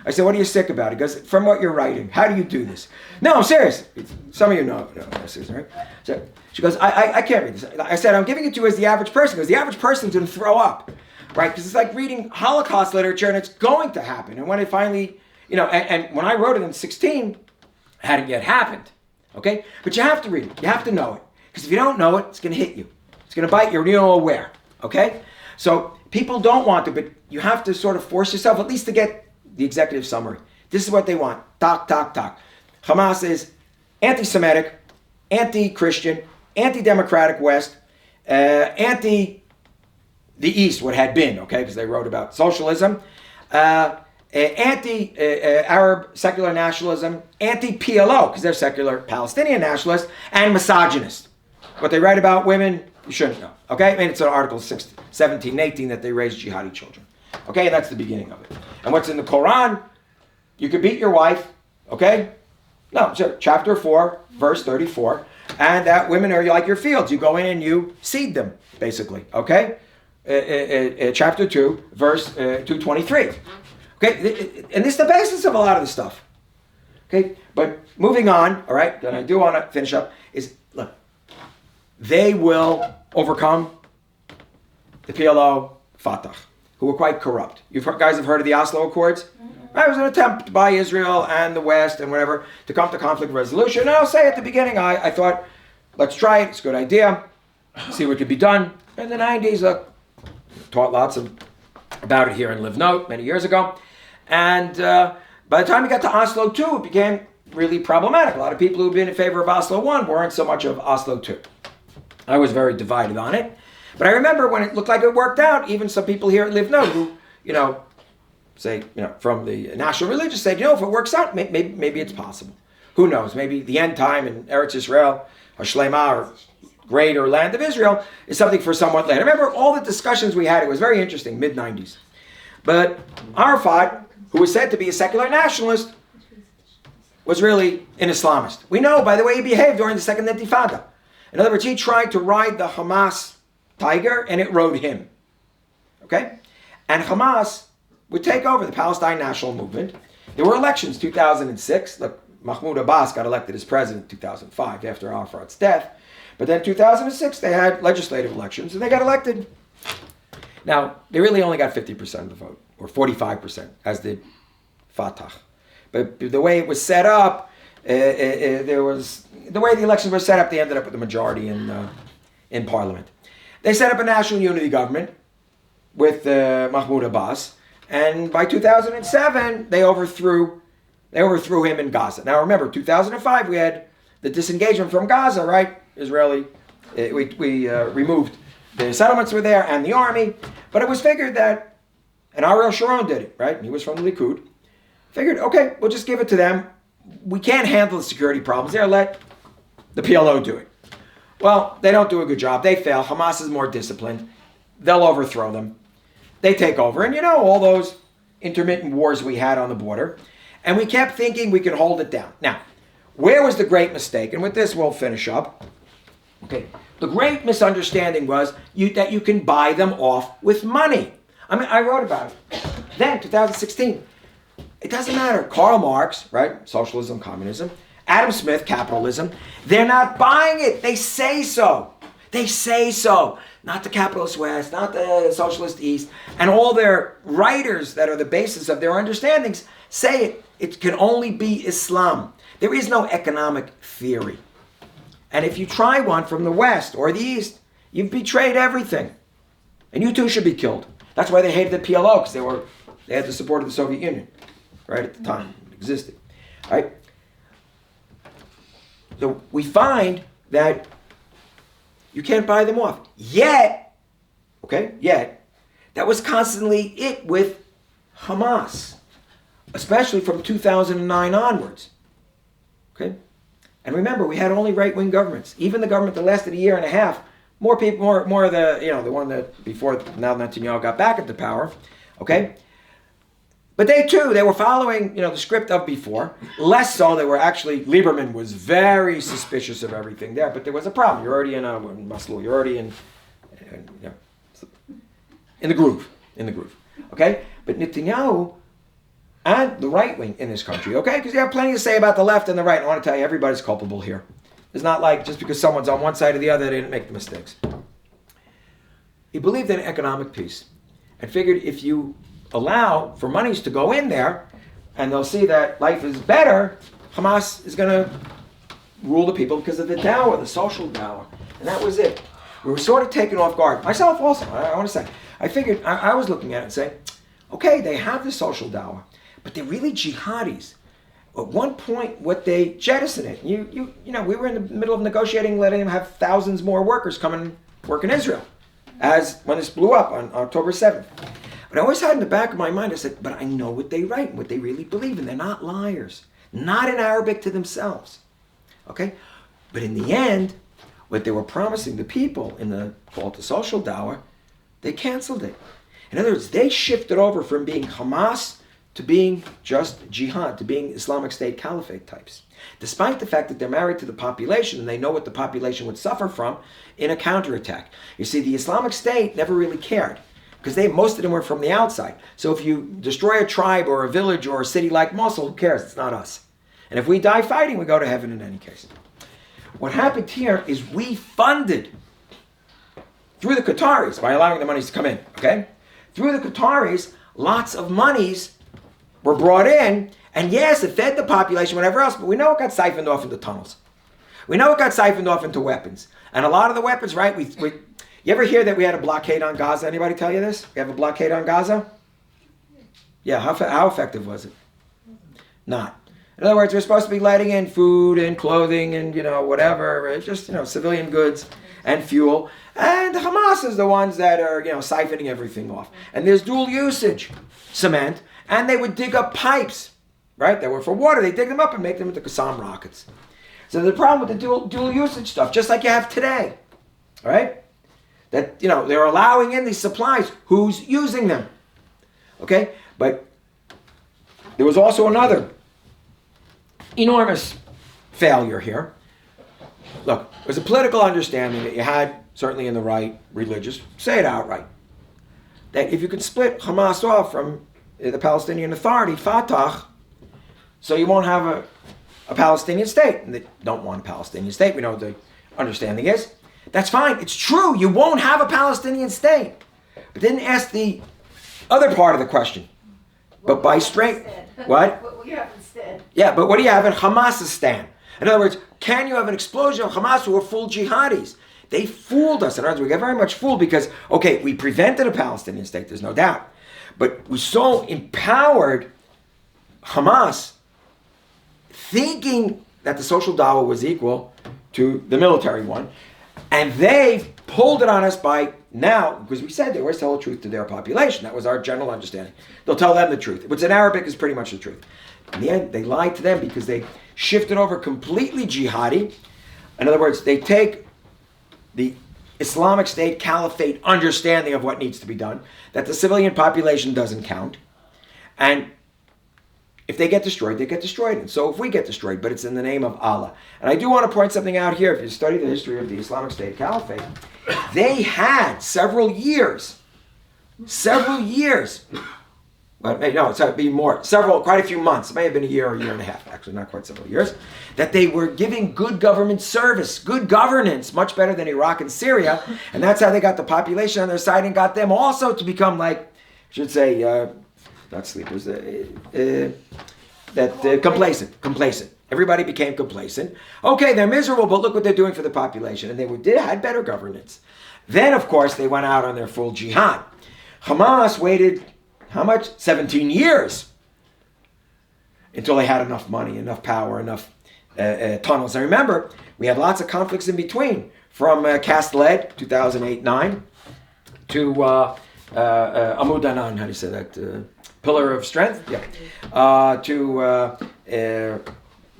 I said, what are you sick about? He goes, from what you're writing. How do you do this? No, I'm serious. Some of you know this is, right? So she goes, I can't read this. I said, I'm giving it to you as the average person, because the average person's going to throw up, right? Because it's like reading Holocaust literature, and it's going to happen. And when it finally, and when I wrote it in 16, it hadn't yet happened, okay? But you have to read it. You have to know it. Because if you don't know it, it's going to hit you. It's going to bite you, and you don't know where, okay? So people don't want to, but you have to sort of force yourself at least to get the executive summary. This is what they want. Talk. Hamas is anti-Semitic, anti-Christian, anti-democratic West, anti the East, what had been, okay, because they wrote about socialism, anti-Arab secular nationalism, anti-PLO, because they're secular Palestinian nationalists, and misogynist. What they write about women, you shouldn't know, okay? I mean, it's in Article 17 and 18 that they raise jihadi children. Okay, that's the beginning of it. And what's in the Quran, you could beat your wife, okay? No, so chapter 4, verse 34, and that women are like your fields. You go in and you seed them, basically, okay? Chapter 2, verse 223. Okay, and this is the basis of a lot of the stuff. Okay, but moving on, all right, and I do want to finish up, is, look, they will overcome the PLO, Fatah, who were quite corrupt. You guys have heard of the Oslo Accords? Mm-hmm. It was an attempt by Israel and the West and whatever to come to conflict resolution. And I'll say at the beginning, I thought, let's try it. It's a good idea. See what could be done. In the 90s, taught lots about it here in Livnot many years ago. And by the time we got to Oslo 2, it became really problematic. A lot of people who've been in favor of Oslo 1 weren't so much of Oslo 2. I was very divided on it. But I remember when it looked like it worked out, even some people here at Livnot who, say, from the national religion said, if it works out, maybe it's possible. Who knows? Maybe the end time in Eretz Yisrael, or Shlema, or greater land of Israel, is something for somewhat later. Remember all the discussions we had, it was very interesting, mid-90s. But Arafat, who was said to be a secular nationalist, was really an Islamist. We know by the way he behaved during the Second Intifada. In other words, he tried to ride the Hamas tiger, and it rode him. Okay? And Hamas would take over the Palestine National Movement. There were elections 2006. Look, Mahmoud Abbas got elected as president in 2005 after Arafat's death. But then 2006, they had legislative elections, and they got elected. Now, they really only got 50% of the vote, or 45%, as did Fatah. But the way it was set up, the way the elections were set up, they ended up with the majority in parliament. They set up a national unity government with Mahmoud Abbas, and by 2007, they overthrew him in Gaza. Now remember, 2005, we had the disengagement from Gaza, right? Israeli, we removed the settlements were there and the army, but it was figured that, and Ariel Sharon did it, right? He was from the Likud. Figured, okay, we'll just give it to them. We can't handle the security problems there. Let the PLO do it. Well, they don't do a good job. They fail. Hamas is more disciplined. They'll overthrow them. They take over. And all those intermittent wars we had on the border. And we kept thinking we could hold it down. Now, where was the great mistake? And with this, we'll finish up. Okay. The great misunderstanding was that you can buy them off with money. I mean, I wrote about it. Then, 2016. It doesn't matter. Karl Marx, right? Socialism, communism. Adam Smith, capitalism. They're not buying it. They say so. They say so. Not the capitalist West, not the socialist East. And all their writers that are the basis of their understandings say it. It can only be Islam. There is no economic theory. And if you try one from the West or the East, you've betrayed everything. And you too should be killed. That's why they hated the PLO, because they had the support of the Soviet Union, right, at the time it existed. Right? So we find that you can't buy them off. Yet, that was constantly it with Hamas, especially from 2009 onwards. Okay? And remember, we had only right-wing governments. Even the government that lasted a year and a half, more of the one that before now Netanyahu got back into power, okay? But they were following, the script of before. Less so, Lieberman was very suspicious of everything there, but there was a problem. You're already in Maslow. You're already in the groove, okay? But Netanyahu and the right wing in this country, okay? Because you have plenty to say about the left and the right. I want to tell you, everybody's culpable here. It's not like just because someone's on one side or the other, they didn't make the mistakes. He believed in economic peace and figured if you allow for monies to go in there and they'll see that life is better, Hamas is going to rule the people because of the dawah, the social dawah. And that was it. We were sort of taken off guard. Myself also, I want to say. I figured, I was looking at it and saying, okay, they have the social dawah, but they're really jihadis. At one point, what they jettison it. We were in the middle of negotiating, letting them have thousands more workers come and work in Israel, as when this blew up on October 7th. But I always had in the back of my mind, I said, but I know what they write and what they really believe in. They're not liars. Not in Arabic to themselves. Okay? But in the end, what they were promising the people in the call to social dawah, they canceled it. In other words, they shifted over from being Hamas to being just jihad, to being Islamic State caliphate types. Despite the fact that they're married to the population and they know what the population would suffer from in a counterattack. You see, the Islamic State never really cared because most of them were from the outside. So if you destroy a tribe or a village or a city like Mosul, who cares? It's not us. And if we die fighting, we go to heaven in any case. What happened here is we funded, through the Qataris, by allowing the monies to come in, okay? Through the Qataris, lots of monies were brought in, and yes, it fed the population, whatever else, but we know it got siphoned off into tunnels. We know it got siphoned off into weapons. And a lot of the weapons, right, you ever hear that we had a blockade on Gaza? Anybody tell you this? We have a blockade on Gaza? Yeah, how effective was it? Not. In other words, we're supposed to be letting in food and clothing and, whatever, just, civilian goods and fuel. And Hamas is the ones that are, siphoning everything off. And there's dual usage cement. And they would dig up pipes, right? That were for water. They dig them up and make them into Qassam rockets. So the problem with the dual usage stuff, just like you have today, right? That, they're allowing in these supplies. Who's using them? Okay? But there was also another enormous failure here. Look, there's a political understanding that you had, certainly in the right, religious, say it outright, that if you could split Hamas off from the Palestinian Authority, Fatah, so you won't have a Palestinian state. And they don't want a Palestinian state. We know the understanding is, that's fine. It's true. You won't have a Palestinian state. But didn't ask the other part of the question. But by strength, what? What we have instead. Yeah, but what do you have in Hamasistan? In other words, can you have an explosion of Hamas who are full jihadis? They fooled us. In other words, we got very much fooled because, okay, we prevented a Palestinian state, there's no doubt. But we so empowered Hamas thinking that the social Dawa was equal to the military one. And they pulled it on us by now, because we said they always tell the truth to their population. That was our general understanding. They'll tell them the truth, which in Arabic is pretty much the truth. In the end, they lied to them because they shifted over completely jihadi. In other words, they take the Islamic State caliphate understanding of what needs to be done, that the civilian population doesn't count. And if they get destroyed, they get destroyed. And so if we get destroyed, but it's in the name of Allah. And I do want to point something out here. If you study the history of the Islamic State caliphate, they had several years, well, no, it's be more, quite a few months, it may have been a year or a year and a half, actually not quite several years, that they were giving good government service, good governance, much better than Iraq and Syria, and that's how they got the population on their side and got them also to become like, I should say, not sleepers, complacent. Everybody became complacent. Okay, they're miserable, but look what they're doing for the population. And they had better governance. Then, of course, they went out on their full jihad. Hamas waited, how much? 17 years. Until they had enough money, enough power, enough tunnels. And remember, we had lots of conflicts in between. From Cast Lead, 2008-9, to Amud Anan, how do you say that? Pillar of Strength? Yeah. To...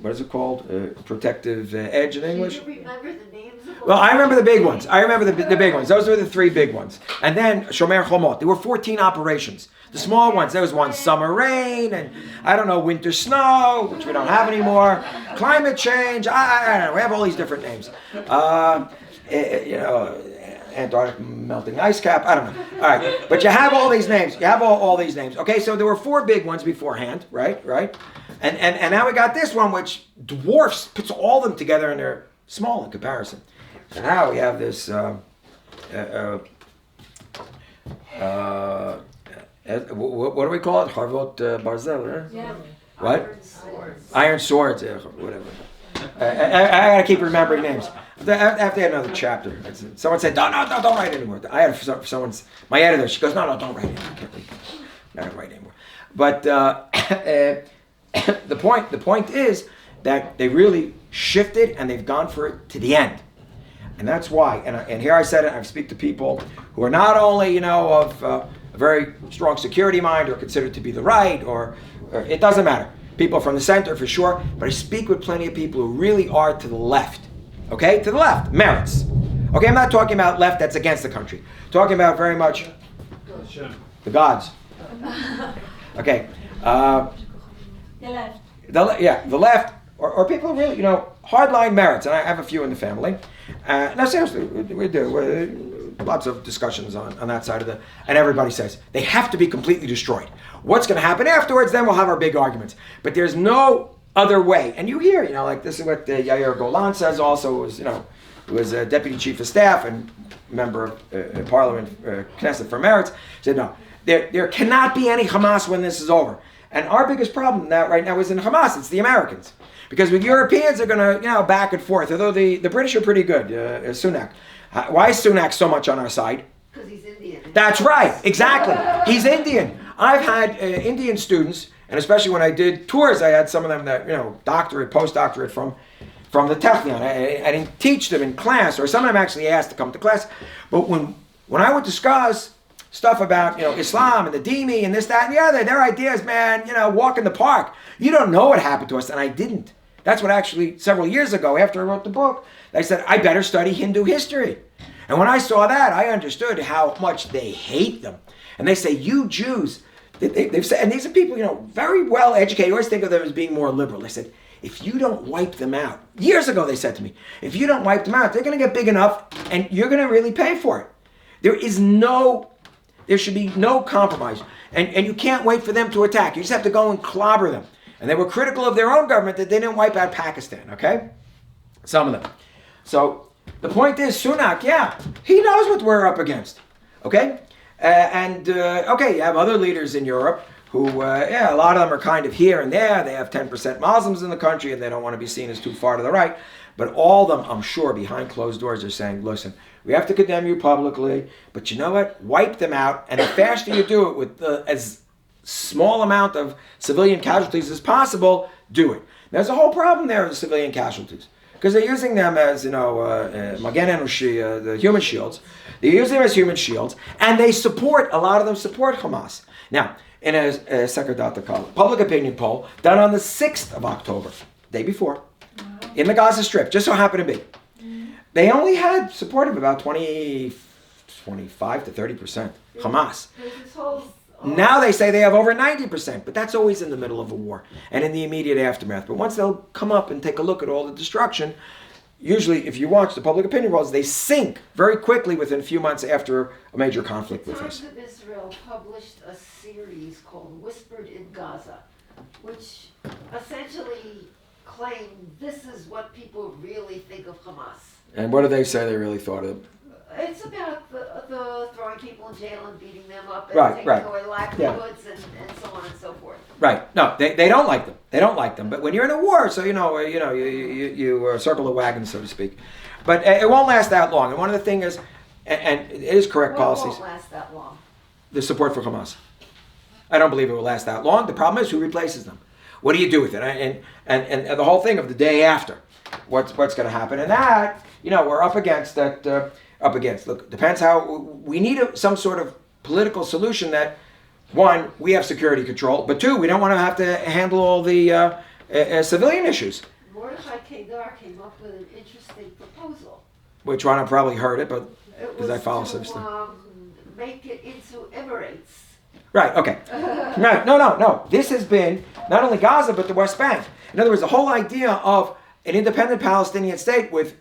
what is it called? Protective Edge in English? Do you remember the names of Well, I remember the big ones. I remember the big ones. Those were the three big ones. And then Shomer Chomot. There were 14 operations. The small ones, there was one summer rain and, I don't know, winter snow, which we don't have anymore, climate change, I don't know, we have all these different names. Antarctic melting ice cap, I don't know. All right, but you have all these names. You have all these names. Okay, so there were four big ones beforehand, right? And now we got this one, which dwarfs, puts all of them together, and they're small in comparison. And now we have this. What do we call it? Harvot Barzel, right? Yeah. What? Iron swords. Whatever. I gotta keep remembering names. I have to add another chapter. Someone said, don't write anymore. I had someone's, my editor, she goes, no, don't write anymore. I can't read. I don't write anymore. But the point is that they really shifted and they've gone for it to the end. And that's why, and here I said it, I speak to people who are not only, of a very strong security mind or considered to be the right, or it doesn't matter. People from the center for sure, but I speak with plenty of people who really are to the left. Okay, to the left, merits. Okay, I'm not talking about left that's against the country. I'm talking about very much the gods. Okay, The left. the left, or people who really, hardline merits, and I have a few in the family. No, seriously, we do. Lots of discussions on that side of and everybody says they have to be completely destroyed. What's going to happen afterwards? Then we'll have our big arguments. But there's no other way. And you hear, like this is what Yair Golan says also, who was a deputy chief of staff and member of parliament, Knesset for Meretz, said no, there cannot be any Hamas when this is over. And our biggest problem right now is in Hamas, it's the Americans. Because with Europeans, they're going to, back and forth. Although the British are pretty good, Sunak. Why is Sunak so much on our side? Because he's Indian. That's right, exactly. He's Indian. I've had Indian students, and especially when I did tours, I had some of them that, doctorate, postdoctorate from the Technion. I didn't teach them in class, or some of them actually asked to come to class. But when I would discuss stuff about, Islam and the Dimi and this, that, and the other, their ideas, man, walk in the park. You don't know what happened to us, and I didn't. That's what actually, several years ago, after I wrote the book, I said, I better study Hindu history. And when I saw that, I understood how much they hate them. And they say, you Jews, they've said, and these are people, very well educated. You always think of them as being more liberal. They said, if you don't wipe them out, years ago they said to me, if you don't wipe them out, they're going to get big enough and you're going to really pay for it. There should be no compromise. And you can't wait for them to attack. You just have to go and clobber them. And they were critical of their own government that they didn't wipe out Pakistan, okay? Some of them. So The point is, Sunak, yeah, he knows what we're up against. Okay? Okay, you have other leaders in Europe who, a lot of them are kind of here and there. They have 10% Muslims in the country and they don't want to be seen as too far to the right. But all of them, I'm sure, behind closed doors are saying, listen, we have to condemn you publicly, but you know what? Wipe them out. And the faster you do it with as small amount of civilian casualties as possible, do it. There's a whole problem there with the civilian casualties. Because they're using them as, Magen Enoshi, the human shields. They're using them as human shields, and a lot of them support Hamas. Now, in a public opinion poll done on the 6th of October, day before, in the Gaza Strip, just so happened to be, they only had support of about 25 to 30%, Hamas. Now they say they have over 90%, but that's always in the middle of a war and in the immediate aftermath. But once they'll come up and take a look at all the destruction, usually if you watch the public opinion polls, they sink very quickly within a few months after a major conflict with us. The Times of Israel published a series called Whispered in Gaza, which essentially claimed this is what people really think of Hamas. And what do they say they really thought of? It's about the throwing people in jail and beating them up and Right, taking right. away livelihoods and so on and so forth. Right. No, they don't like them. They don't like them. But when you're in a war, so you circle the wagon, so to speak. But it won't last that long. And one of the things is, and it is correct policies. It won't last that long. The support for Hamas. I don't believe it will last that long. The problem is who replaces them. What do you do with it? And the whole thing of the day after, what's going to happen? And that, we're up against that. Look, depends how we need some sort of political solution that, one, we have security control, but two, we don't want to have to handle all the civilian issues. Mordechai Kedar came up with an interesting proposal. Which one? I probably heard it, but It because I was follow to some stuff. make it into Emirates. Right, okay. No. This has been not only Gaza, but the West Bank. In other words, the whole idea of an independent Palestinian state with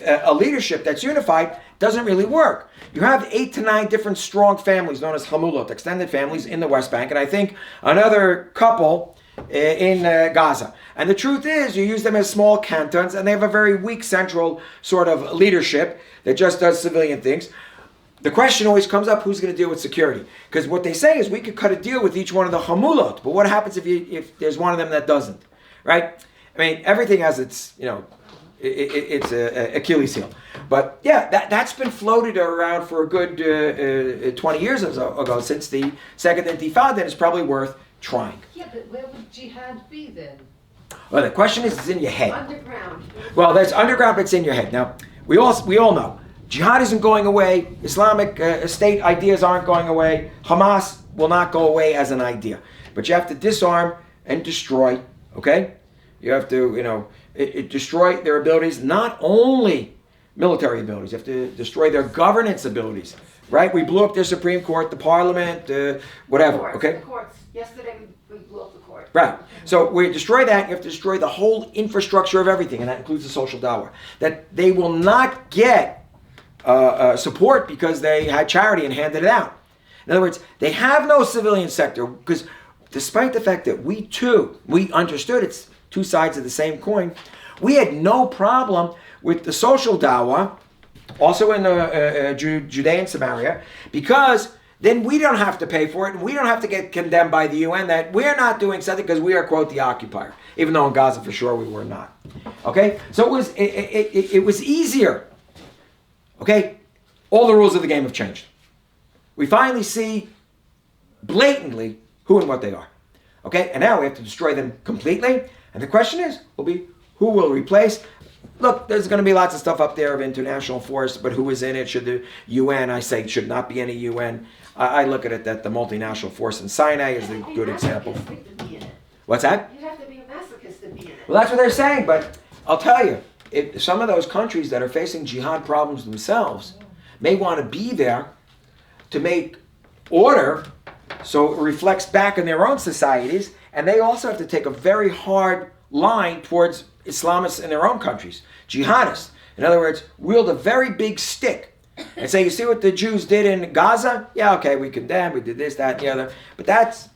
a leadership that's unified doesn't really work. You have 8 to 9 different strong families known as Hamulot, extended families in the West Bank, and I think another couple in Gaza. And the truth is, you use them as small cantons, and they have a very weak central sort of leadership that just does civilian things. The question always comes up, who's going to deal with security? Because what they say is we could cut a deal with each one of the Hamulot, but what happens if there's one of them that doesn't, right? I mean, everything has its, it's a Achilles heel. But yeah, that's been floated around for a good 20 years ago, since the Second Intifada, and it's probably worth trying. Yeah, but where would jihad be then? Well, the question is, it's in your head. Underground. Well, there's underground, but it's in your head. Now, we all know, jihad isn't going away, Islamic state ideas aren't going away, Hamas will not go away as an idea. But you have to disarm and destroy, okay? You have to, destroy their abilities, not only military abilities, you have to destroy their governance abilities, right? We blew up their Supreme Court, the Parliament, whatever, okay? The courts. Yesterday we blew up the court. Right. So we destroy that, you have to destroy the whole infrastructure of everything, and that includes the social dawah. That they will not get support because they had charity and handed it out. In other words, they have no civilian sector, because despite the fact that we understood it's two sides of the same coin, we had no problem with the social dawah, also in Judea and Samaria, because then we don't have to pay for it, and we don't have to get condemned by the UN that we're not doing something because we are, quote, the occupier, even though in Gaza for sure we were not. Okay, so it was easier. Okay, all the rules of the game have changed. We finally see blatantly who and what they are. Okay, and now we have to destroy them completely. And the question will be, who will replace? Look, there's going to be lots of stuff up there of international force, but who is in it? Should the UN, I say, should not be any UN. I look at it that the multinational force in Sinai is a good example. What's that? You'd have to be a masochist to be in it. Well, that's what they're saying, but I'll tell you, if some of those countries that are facing jihad problems themselves may want to be there to make order so it reflects back in their own societies, and they also have to take a very hard line towards Islamists in their own countries, jihadists. In other words, wield a very big stick and say, you see what the Jews did in Gaza? Yeah, okay, we condemn, we did this, that, and the other. But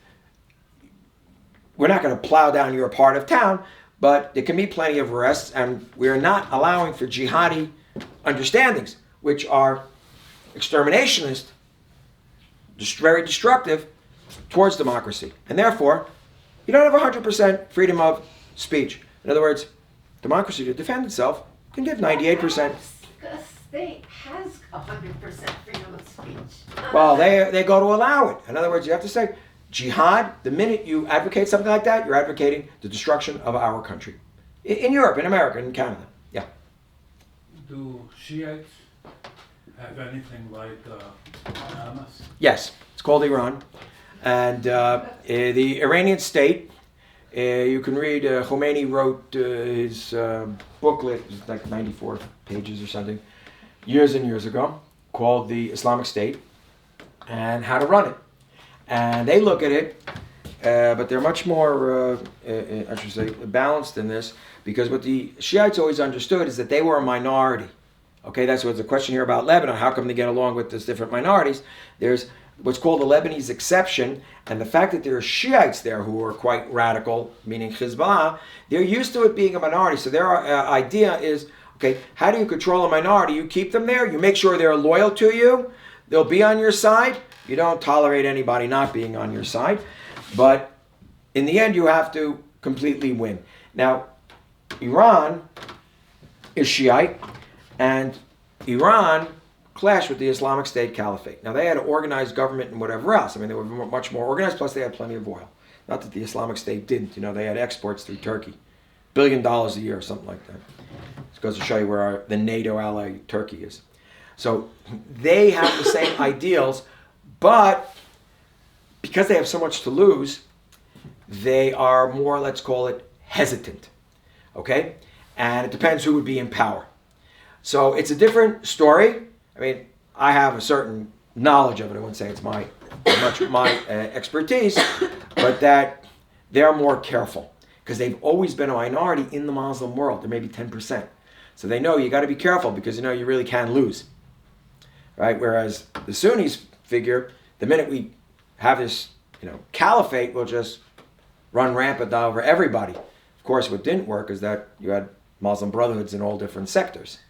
we're not going to plow down your part of town, but there can be plenty of arrests, and we're not allowing for jihadi understandings, which are exterminationist, very destructive towards democracy. And therefore, you don't have 100% freedom of speech. In other words, democracy, to defend itself, can give 98%. A state has 100% freedom of speech. Well, they go to allow it. In other words, you have to say, jihad, the minute you advocate something like that, you're advocating the destruction of our country. In Europe, in America, in Canada. Yeah. Do Shiites have anything like Hamas? Yes, it's called Iran. And the Iranian state, you can read, Khomeini wrote his booklet, it's like 94 pages or something, years and years ago, called The Islamic State, and how to run it. And they look at it, but they're much more, I should say, balanced in this, because what the Shiites always understood is that they were a minority. Okay, that's what's the question here about Lebanon. How come they get along with these different minorities? There's what's called the Lebanese exception, and the fact that there are Shiites there who are quite radical, meaning Hezbollah, they're used to it being a minority. So their idea is, okay, how do you control a minority? You keep them there, you make sure they're loyal to you, they'll be on your side, you don't tolerate anybody not being on your side, but in the end you have to completely win. Now, Iran is Shiite, and Iran clashed with the Islamic State Caliphate. Now, they had an organized government and whatever else. I mean, they were much more organized, plus they had plenty of oil. Not that the Islamic State didn't. You know, they had exports through Turkey. $1 billion a year, something like that. This goes to show you where the NATO ally Turkey is. So they have the same ideals, but because they have so much to lose, they are more, let's call it, hesitant. Okay? And it depends who would be in power. So it's a different story. I mean, I have a certain knowledge of it. I wouldn't say it's my expertise, but that they're more careful because they've always been a minority in the Muslim world. They're maybe 10%. So they know you got to be careful because you know you really can lose, right? Whereas the Sunnis figure the minute we have this, caliphate, we'll just run rampant over everybody. Of course, what didn't work is that you had Muslim brotherhoods in all different sectors.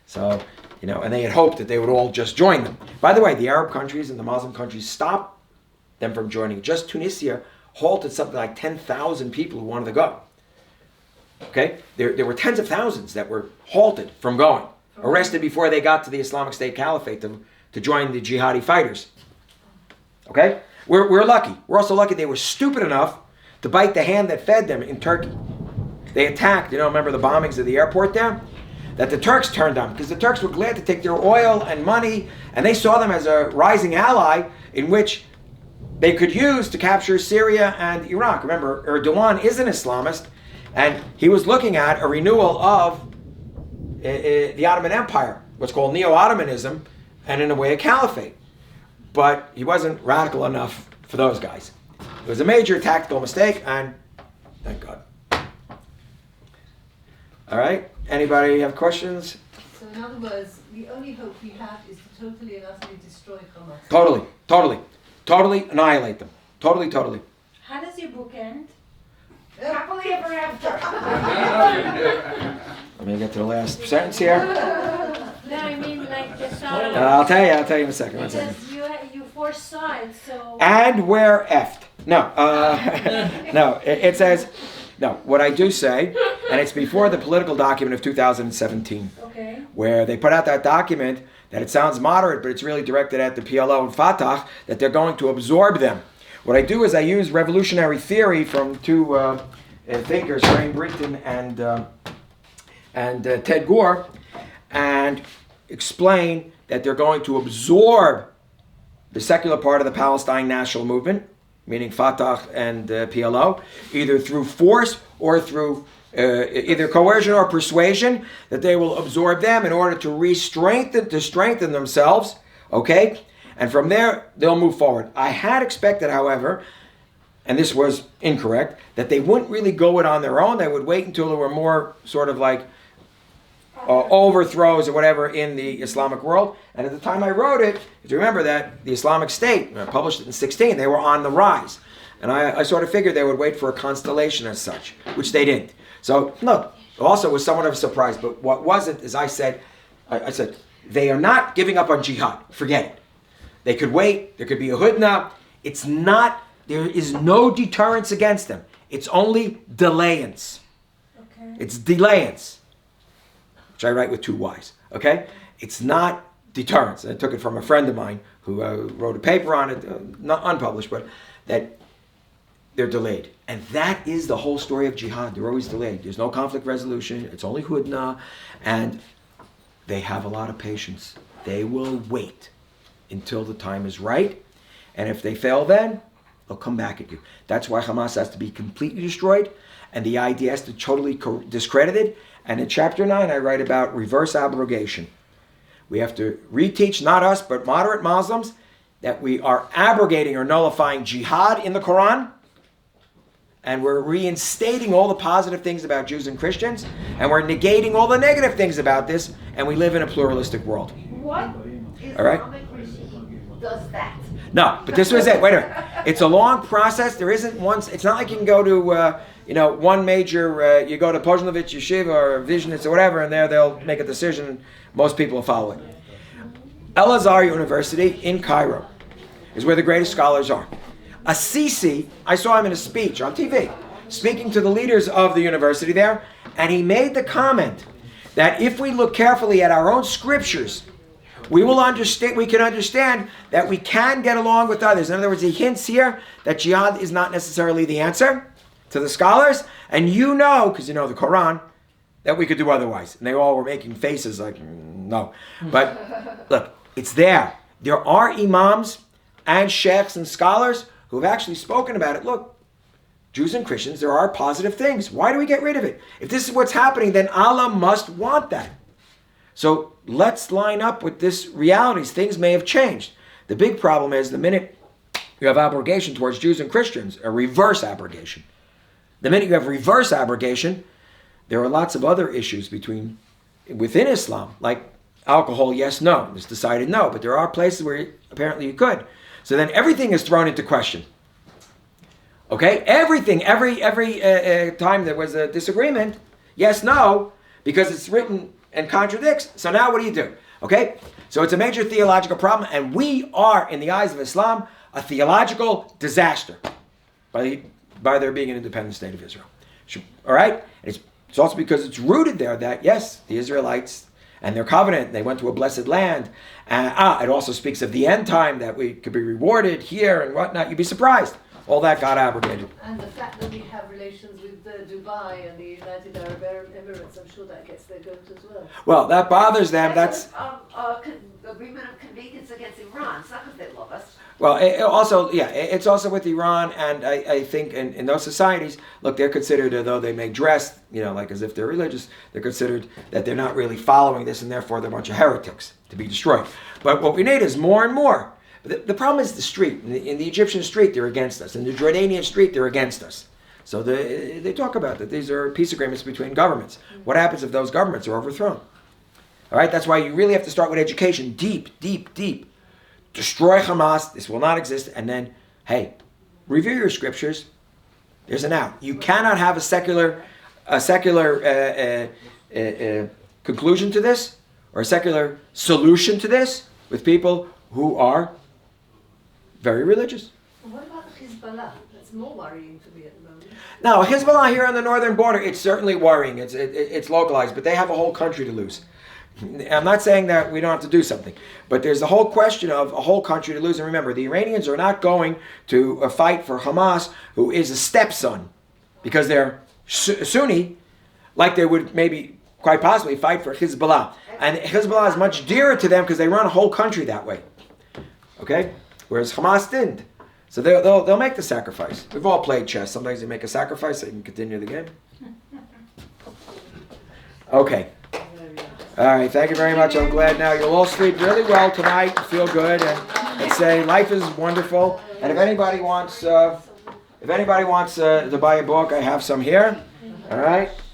So, and they had hoped that they would all just join them. By the way, the Arab countries and the Muslim countries stopped them from joining. Just Tunisia halted something like 10,000 people who wanted to go. Okay? There were tens of thousands that were halted from going, arrested before they got to the Islamic State Caliphate to join the jihadi fighters. Okay? We're lucky. We're also lucky they were stupid enough to bite the hand that fed them in Turkey. They attacked, remember the bombings of the airport there? That the Turks turned on, because the Turks were glad to take their oil and money, and they saw them as a rising ally in which they could use to capture Syria and Iraq. Remember, Erdogan is an Islamist, and he was looking at a renewal of the Ottoman Empire, what's called Neo-Ottomanism, and in a way a caliphate. But he wasn't radical enough for those guys. It was a major tactical mistake, and thank God. All right. Anybody have questions? So in other words, the only hope we have is to totally and utterly destroy Hamas. Totally annihilate them. Totally. How does your book end? Happily ever after. Let me get to the last sentence here. No, I mean like the song. I'll tell you in a second. One second. Because you foresaw it, so. And we're effed. No, no. It says, no. What I do say, and it's before the political document of 2017, Okay. where they put out that document that it sounds moderate, but it's really directed at the PLO and Fatah, that they're going to absorb them. What I do is I use revolutionary theory from two thinkers, Graham Brinton and Ted Gore, and explain that they're going to absorb the secular part of the Palestine national movement, meaning Fatah and PLO, either through force or through either coercion or persuasion, that they will absorb them in order to strengthen themselves, okay? And from there, they'll move forward. I had expected, however, and this was incorrect, that they wouldn't really go it on their own. They would wait until there were more sort of like overthrows or whatever in the Islamic world. And at the time I wrote it, if you remember that the Islamic State, I published it in 16, they were on the rise. And I sort of figured they would wait for a constellation as such, which they didn't. So look, also was somewhat of a surprise, but what wasn't is I said, I said, they are not giving up on jihad. Forget it. They could wait. There could be a hudna. It's not, there is no deterrence against them. It's only delayance. Okay. It's delayance, which I write with 2 Y's. Okay? It's not deterrence. I took it from a friend of mine who wrote a paper on it, not unpublished, but that they're delayed. And that is the whole story of jihad. They're always delayed. There's no conflict resolution. It's only hudna. And they have a lot of patience. They will wait until the time is right. And if they fail then, they'll come back at you. That's why Hamas has to be completely destroyed and the idea has to be totally discredited. And in chapter 9, I write about reverse abrogation. We have to reteach, not us, but moderate Muslims, that we are abrogating or nullifying jihad in the Quran. And we're reinstating all the positive things about Jews and Christians. And we're negating all the negative things about this. And we live in a pluralistic world. What All right. Islamic regime does that? No, but this was it. Wait a minute. It's a long process. There isn't one. It's not like you can go to, one major, you go to Poznovich Yeshiva or Visionist or whatever, and there they'll make a decision. Most people will follow it. El Azhar University in Cairo is where the greatest scholars are. Assisi, I saw him in a speech on TV, speaking to the leaders of the university there, and he made the comment that if we look carefully at our own scriptures, we can understand that we can get along with others. In other words, he hints here that jihad is not necessarily the answer to the scholars, and because you know the Quran, that we could do otherwise. And they all were making faces like, no. But look, it's there. There are imams and sheikhs and scholars who have actually spoken about it. Look, Jews and Christians, there are positive things. Why do we get rid of it? If this is what's happening, then Allah must want that. So let's line up with this realities. Things may have changed. The big problem is the minute you have abrogation towards Jews and Christians, a reverse abrogation. The minute you have reverse abrogation, there are lots of other issues within Islam, like alcohol, yes, no. It's decided no, but there are places where apparently you could. So then everything is thrown into question. Okay? Everything, every time there was a disagreement, yes, no, because it's written and contradicts. So now what do? Okay? So it's a major theological problem, and we are, in the eyes of Islam, a theological disaster by there being an independent state of Israel. All right? It's also because it's rooted there that, yes, the Israelites and their covenant, they went to a blessed land. It also speaks of the end time, that we could be rewarded here and whatnot. You'd be surprised. All that got abrogated. And the fact that we have relations with Dubai and the United Arab Emirates, I'm sure that gets their goat as well. Well, that bothers them. That's agreement of convenience against Iran. It's not because they love us. Well, it's also with Iran, and I think in those societies, look, they're considered, although they may dress, like as if they're religious, they're considered that they're not really following this, and therefore they're a bunch of heretics to be destroyed. But what we need is more and more. The problem is the street. In the Egyptian street, they're against us. In the Jordanian street, they're against us. So they talk about that. These are peace agreements between governments. What happens if those governments are overthrown? All right, that's why you really have to start with education, deep, deep, deep. Destroy Hamas. This will not exist. And then, hey, review your scriptures. There's an out. You cannot have a secular conclusion to this, or a secular solution to this, with people who are very religious. What about Hezbollah? That's more worrying to me at the moment. Now, Hezbollah here on the northern border, it's certainly worrying. It's localized, but they have a whole country to lose. I'm not saying that we don't have to do something, but there's the whole question of a whole country to lose. And remember, the Iranians are not going to fight for Hamas, who is a stepson, because they're Sunni, like they would maybe quite possibly fight for Hezbollah. And Hezbollah is much dearer to them because they run a whole country that way. Okay? Whereas Hamas didn't. So they'll make the sacrifice. We've all played chess. Sometimes you make a sacrifice so you can continue the game. Okay. All right, thank you very much. I'm glad now you'll all sleep really well tonight, feel good, and say life is wonderful. And if anybody wants to buy a book, I have some here. All right.